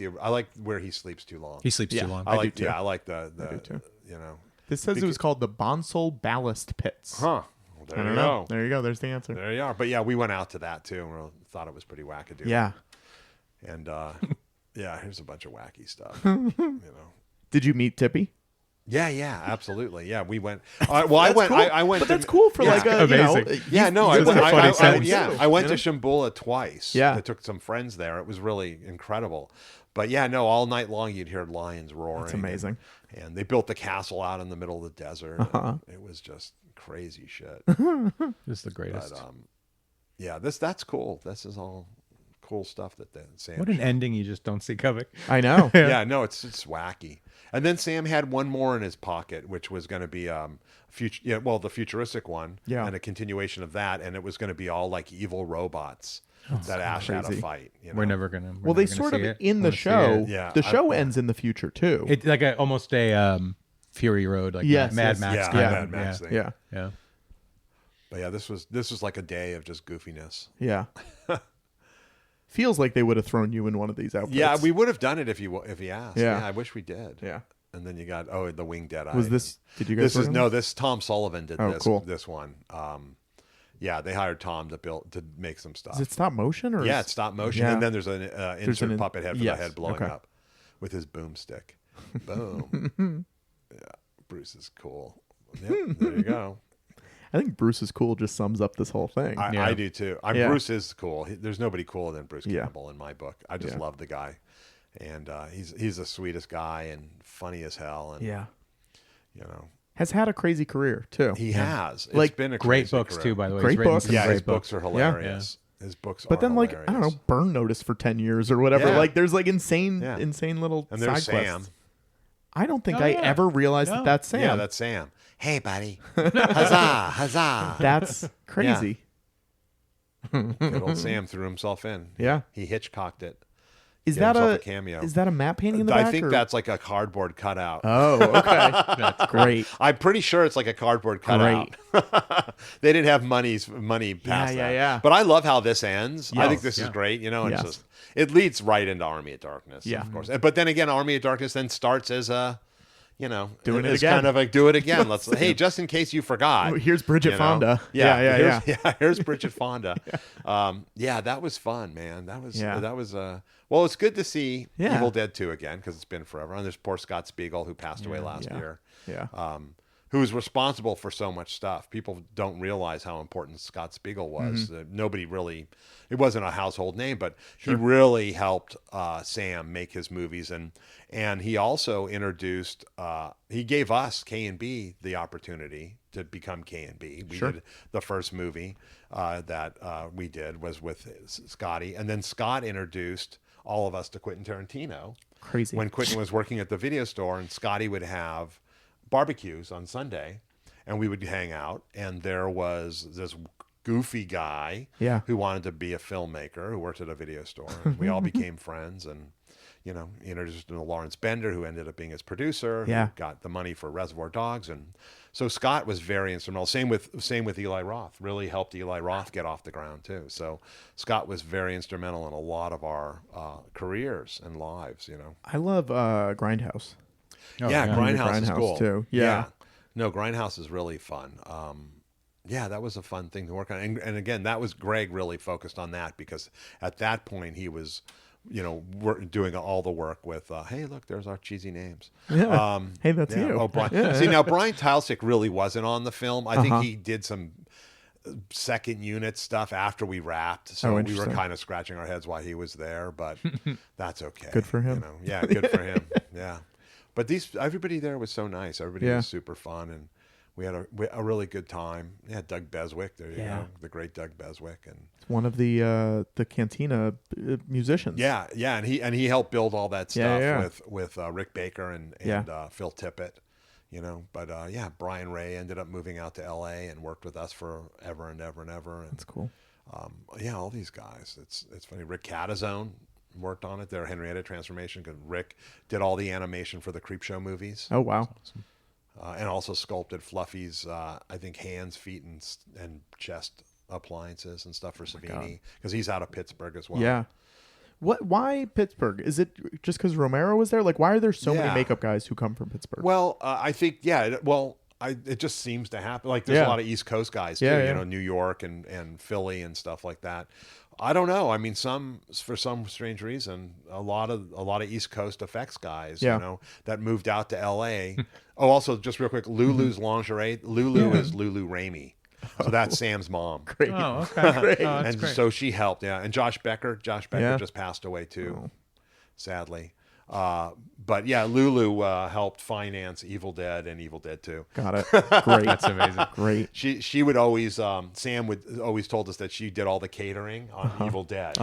where he sleeps too long. He sleeps too long. I do too. I like the do too. you know. This says it was called the Bonsall Ballast Pits. Huh. Well, I there don't you know. go. There you go. There's the answer. There you are. But yeah, we went out to that too, and we thought it was pretty wackadoo. Yeah. And yeah, here's a bunch of wacky stuff. You know. Did you meet Tippi? Yeah, absolutely. Yeah, we went. Well, I went. Cool. I went. But to, that's cool for yeah. like a Amazing. Yeah, no, I That's went. a funny sentence. I went to Shambhala twice. Yeah. I took some friends there. It was really incredible. But yeah, no, all night long you'd hear lions roaring. That's amazing. And they built the castle out in the middle of the desert. It was just crazy shit. This is the greatest. But yeah, that's cool. This is all cool stuff that Sam. What an shot. ending you just don't see coming. I know. Yeah, no, it's wacky. And then Sam had one more in his pocket, which was going to be the futuristic one, Yeah. and a continuation of that, and it was going to be all like evil robots that Ash had to crazy. fight. You know? We're never gonna. Well, they sort of in the show. Yeah, the show ends in the future too. It's like almost a Fury Road, like Yes, Mad yes. Max. Yeah, kind of. Mad Max thing. yeah. Yeah. But yeah, this was like a day of just goofiness. Yeah. Feels like they would have thrown you in one of these outfits. Yeah, we would have done it if you asked. Yeah. I wish we did. Yeah. And then you got the Winged Dead Eye. Was this? Did you guys? This is work on this Tom Sullivan did Oh, this cool. this one. Yeah, they hired Tom to make some stuff. Is it stop motion or? Yeah, is- it's stop motion, Yeah. and then there's an insert an- puppet head for yes, the head blowing okay. up with his boomstick. Boom. Yeah, Bruce is cool. Yep, there you go. I think Bruce is cool. Just sums up this whole thing. I do too. Yeah. Bruce is cool. There's nobody cooler than Bruce Yeah. Campbell in my book. I just Yeah. love the guy, and he's the sweetest guy and funny as hell. And Yeah. you know, Has had a crazy career too. he has. It's Like, been a Great crazy books career. too, by the way. Great He's written books. some Yeah, great his books are hilarious. His books But are then, like, I don't know, hilarious. Burn Notice for 10 years or whatever. Yeah. Like, there's like insane Yeah. little And side there's quests. Sam. I don't think Oh, I yeah. ever realized No. that that's Sam. Yeah, that's Sam. Hey, buddy. Huzzah, huzzah. That's crazy. Good old Sam threw himself in. Yeah. He Hitchcocked it. Is Gave that himself a a cameo. Is that a matte painting in the back? I think or- that's like a cardboard cutout. Oh, okay. That's great. I'm pretty sure it's like a cardboard cutout. They didn't have money past Yeah, that. yeah. But I love how this ends. I Yes. think this is Yeah. great. You know, and Yes. it's just it leads right into Army of Darkness. Yeah. Of course. But then again, Army of Darkness then starts as a, you know, Doing it it's again. kind of like do it again. Let's hey, just in case you forgot. Oh, here's Bridget you know? Fonda. Yeah, Yeah. Here's Bridget Fonda. Yeah, that was fun, man. That was Yeah. well, it's good to see Yeah. Evil Dead 2 again because it's been forever. And there's poor Scott Spiegel who passed away last yeah. year. Yeah. Who was responsible for so much stuff. People don't realize how important Scott Spiegel was. Mm-hmm. Nobody really, it wasn't a household name, but he really helped Sam make his movies. And he also introduced, he gave us K&B the opportunity to become K&B. We did the first movie that we did was with Scotty. And then Scott introduced all of us to Quentin Tarantino. Crazy. When Quentin was working at the video store, and Scotty would have barbecues on Sunday, and we would hang out. And there was this goofy guy Yeah. who wanted to be a filmmaker who worked at a video store. And we all became friends, and you know, he introduced him to Lawrence Bender, who ended up being his producer. Yeah. Who got the money for Reservoir Dogs, and so Scott was very instrumental. Same with Eli Roth. Really helped Eli Roth get off the ground too. So Scott was very instrumental in a lot of our careers and lives. You know. I love Grindhouse. Oh, Yeah, yeah. Grindhouse is Grindhouse, cool too. Yeah. No, Grindhouse is really fun. Yeah, that was a fun thing to work on. And again, that was Greg really focused on that because at that point he was, you know, doing all the work with, hey, look, there's our cheesy names. Yeah. Hey, that's yeah. you. Oh, Brian. Yeah. See, now Brian Tilesic really wasn't on the film. I think Uh-huh. he did some second unit stuff after we wrapped. So Oh, we were interesting. kind of scratching our heads while he was there, but that's okay. Good for him. You know? Yeah, good for him. Yeah. But everybody there was so nice. Everybody Yeah. was super fun, and we had a really good time. Yeah, Doug Beswick. There you Yeah. go, the great Doug Beswick, and One of the Cantina musicians. yeah, and he helped build all that stuff Yeah. with Rick Baker and Phil Tippett, you know. But yeah, Brian Ray ended up moving out to L.A. and worked with us forever and ever and ever. And That's cool. yeah, all these guys. It's funny. Rick Catazone worked on it. Their Henrietta transformation, because Rick did all the animation for the Creepshow movies. Oh wow. And also sculpted Fluffy's, I think, hands, feet, and chest appliances and stuff for Savini, because he's out of Pittsburgh as well. Yeah. Why Pittsburgh? Is it just because Romero was there? Like, why are there so many makeup guys who come from Pittsburgh? Well, I think it just seems to happen. Like there's a lot of East Coast guys too, you know, New York and Philly and stuff like that. I don't know. I mean, for some strange reason, a lot of East Coast effects guys, you know, that moved out to L.A. Oh, also, just real quick, Lulu's lingerie. Lulu is Lulu Ramey. So that's Sam's mom. Great. Oh, okay. Great. Oh, that's And great. so she helped, and Josh Becker just passed away too, sadly. But yeah, Lulu helped finance Evil Dead and Evil Dead 2. Got it. Great. That's amazing. Great. She would always Sam would always told us that she did all the catering on Evil Dead.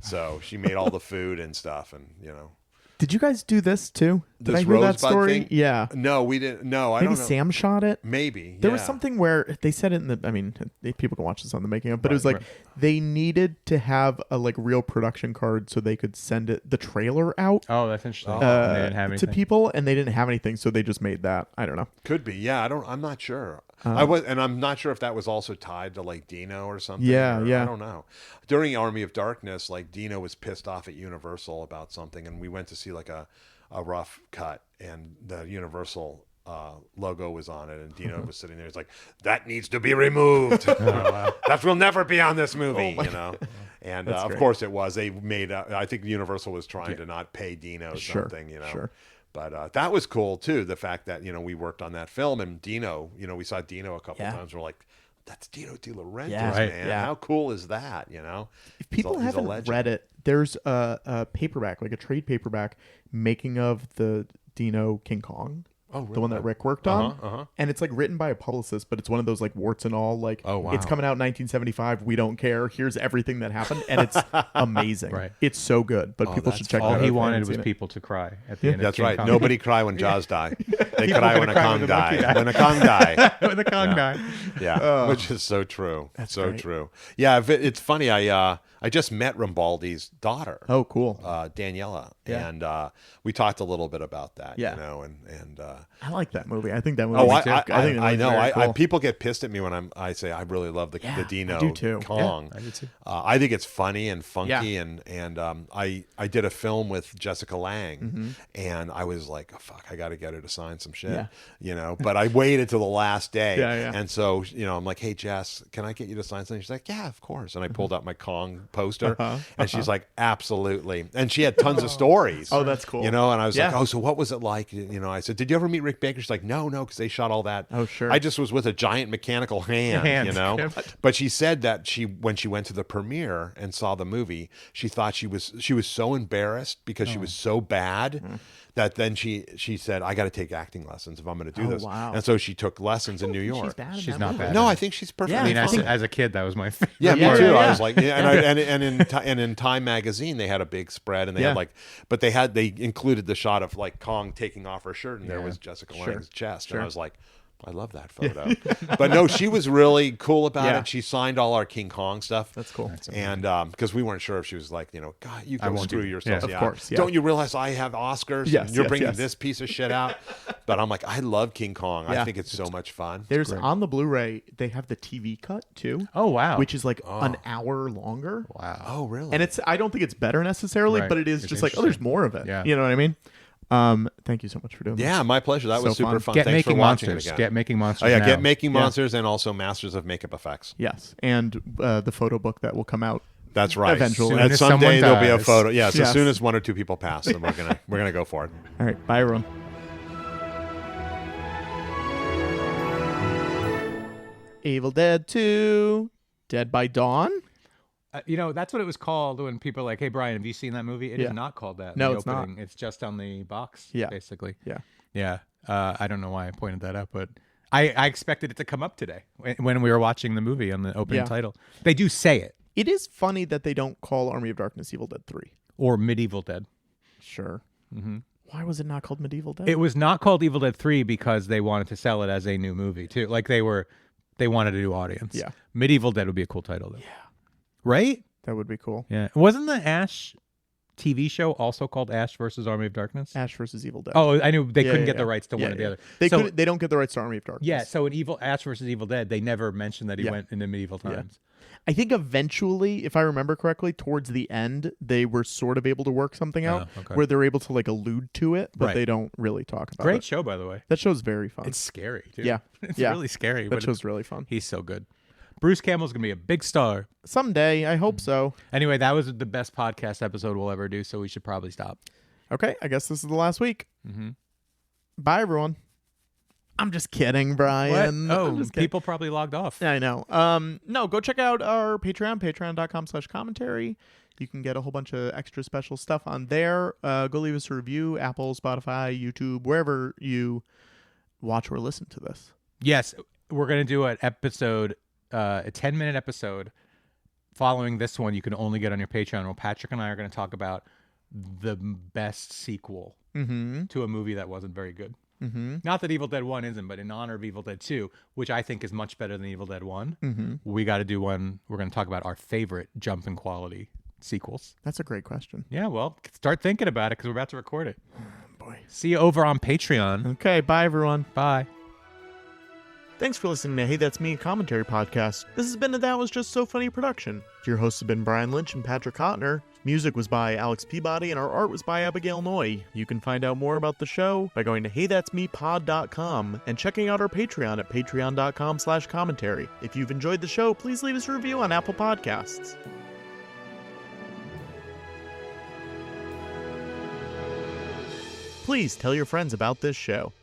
So she made all the food and stuff, and you know. Did you guys do this too? Did This I hear that Rosebud story? thing? Yeah. No, we didn't. No, I Maybe don't know. Sam shot it. Maybe There was something where they said it in the. I mean, people can watch this on the making of, but it was like they needed to have a like real production card so they could send the trailer out Oh, that's interesting. They didn't have to anything. people, and they didn't have anything, so they just made that. I don't know. Could be. Yeah, I'm not sure. I'm not sure if that was also tied to like Dino or something. Yeah, or, yeah. I don't know. During Army of Darkness, like Dino was pissed off at Universal about something, and we went to see like a rough cut, and the Universal logo was on it, and Dino was sitting there. He's like, "That needs to be removed. That will never be on this movie." You know. And of great. course it was. They made. I think Universal was trying to not pay Dino something. You know. Sure. But that was cool too. The fact that we worked on that film, and Dino, we saw Dino a couple times. We're like, that's Dino De Laurentiis, man. Yeah. How cool is that? If people He's a haven't legend. read it, there's a paperback, like a trade paperback, making of the Dino King Kong. Oh, really? The one that Rick worked on. And it's like written by a publicist, but it's one of those like warts and all, like, Oh, wow. it's coming out in 1975. We don't care. Here's everything that happened. And it's amazing. Right. It's so good, but people that's should check All that out. he if they wanted haven't was seen it. people to cry at the end. That's of King right. Kong. Nobody cry when Jaws die. They People cry when gonna a cry Kong when the monkey die. died. When a Kong die. With the Kong guy. Yeah, which is so true. So great. true. Yeah, it's funny. I just met Rambaldi's daughter. Oh, cool. Daniela, Yeah. and we talked a little bit about that. Yeah. And I like that movie. I think that movie. oh, is I think that know. movie's very cool. People get pissed at me when I say I really love the Dino I do too. Kong. I do too. I think it's funny and funky, Yeah. and I did a film with Jessica Lange, and I was like, oh, fuck, I got to get her to sign some shit, Yeah. But I waited till the last day, Yeah. and so I'm like, hey Jess, can I get you to sign something? She's like, yeah, of course, and I pulled out my Kong poster, and she's like, absolutely, and she had tons of stories. Oh, that's cool. And I was like, Yeah. oh, so what was it like? I said, did you ever meet Rick Baker? She's like, no, because they shot all that. Oh, sure. I just was with a giant mechanical hand, Hand. But she said that when she went to the premiere and saw the movie, she thought she was so embarrassed because she was so bad that then she said, I got to take acting lessons if I'm going to do this. Wow. And so she took lessons in New She's York. bad in She's that not movie. bad. No, I think she's perfectly I mean, fine. as a kid, that was my favorite. Yeah, Yeah, me too. yeah, I yeah. was like, and in Time magazine they had a big spread, and they had but they included the shot of like Kong taking off her shirt, and there was Jessica Lange's chest, and I was like, I love that photo. But no, she was really cool about it. She signed all our King Kong stuff. That's cool. And because we weren't sure if she was like, God, you go won't screw do- yourself. yeah, of course, yeah. Don't you realize I have Oscars? Yes, and you're yes, bringing yes. this piece of shit out. But I'm like, I love King Kong. I Yeah. think it's so much fun. There's on the Blu-ray, they have the TV cut too. Oh, wow. Which is like an hour longer. Wow. Oh, really? And I don't think it's better necessarily, Right. but it is It's just like, oh, there's interesting. more of it. Yeah. You know what I mean? Thank you so much for doing this. Yeah, my pleasure. That was So super fun. fun. Get Thanks for Making watching Monsters. it again. Get Making Monsters. Oh yeah, now. Get Making Monsters and also Masters of Makeup Effects. Yes. And the photo book that will come out. That's right. Eventually. Soon And as someday someone there'll be a dies. photo. Yes, Yes. as soon as 1 or 2 people pass, then we're gonna go for it. All right. Bye, everyone. Evil Dead 2, Dead by Dawn. That's what it was called when people are like, hey, Brian, have you seen that movie? It is Yeah. not called that. in No, the it's not. opening. It's just on the box, Yeah. basically. Yeah. Yeah. I don't know why I pointed that out, but I expected it to come up today when we were watching the movie on the opening title. They do say it. It is funny that they don't call Army of Darkness Evil Dead 3. Or Medieval Dead. Sure. Mm-hmm. Why was it not called Medieval Dead? It was not called Evil Dead 3 because they wanted to sell it as a new movie, too. Like, they wanted a new audience. Yeah. Medieval Dead would be a cool title, though. Yeah. Right? That would be cool. Yeah. Wasn't the Ash TV show also called Ash versus Army of Darkness? Ash versus Evil Dead. Oh, I knew they couldn't get the rights to one or the other. They don't get the rights to Army of Darkness. Yeah, so in Ash versus Evil Dead, they never mentioned that he went into medieval times. I think eventually, if I remember correctly, towards the end, they were sort of able to work something out where they're able to like allude to it, but they don't really talk about it. Great show, by the way. That show's very fun. It's scary, too. Yeah. It's really scary. That show's really fun. He's so good. Bruce Campbell's going to be a big star. Someday. I hope so. Anyway, that was the best podcast episode we'll ever do, so we should probably stop. Okay. I guess this is the last week. Mm-hmm. Bye, everyone. I'm just kidding, Brian. What? Oh, people probably logged off. I know. No, go check out our Patreon, patreon.com/commentary. You can get a whole bunch of extra special stuff on there. Go leave us a review, Apple, Spotify, YouTube, wherever you watch or listen to this. Yes, we're going to do an episode, a 10-minute episode. Following this one, you can only get on your Patreon. Well, Patrick and I are going to talk about the best sequel to a movie that wasn't very good. Mm-hmm. Not that Evil Dead 1 isn't, but in honor of Evil Dead 2, which I think is much better than Evil Dead 1, we got to do one. We're going to talk about our favorite jump in quality sequels. That's a great question. Yeah, well, start thinking about it because we're about to record it. Boy. See you over on Patreon. Okay, bye, everyone. Bye. Thanks for listening to Hey That's Me, a commentary podcast. This has been a That Was Just So Funny production. Your hosts have been Brian Lynch and Patrick Hotner. Music was by Alex Peabody, and our art was by Abigail Noy. You can find out more about the show by going to heythat'smepod.com and checking out our Patreon at patreon.com/commentary. If you've enjoyed the show, please leave us a review on Apple Podcasts. Please tell your friends about this show.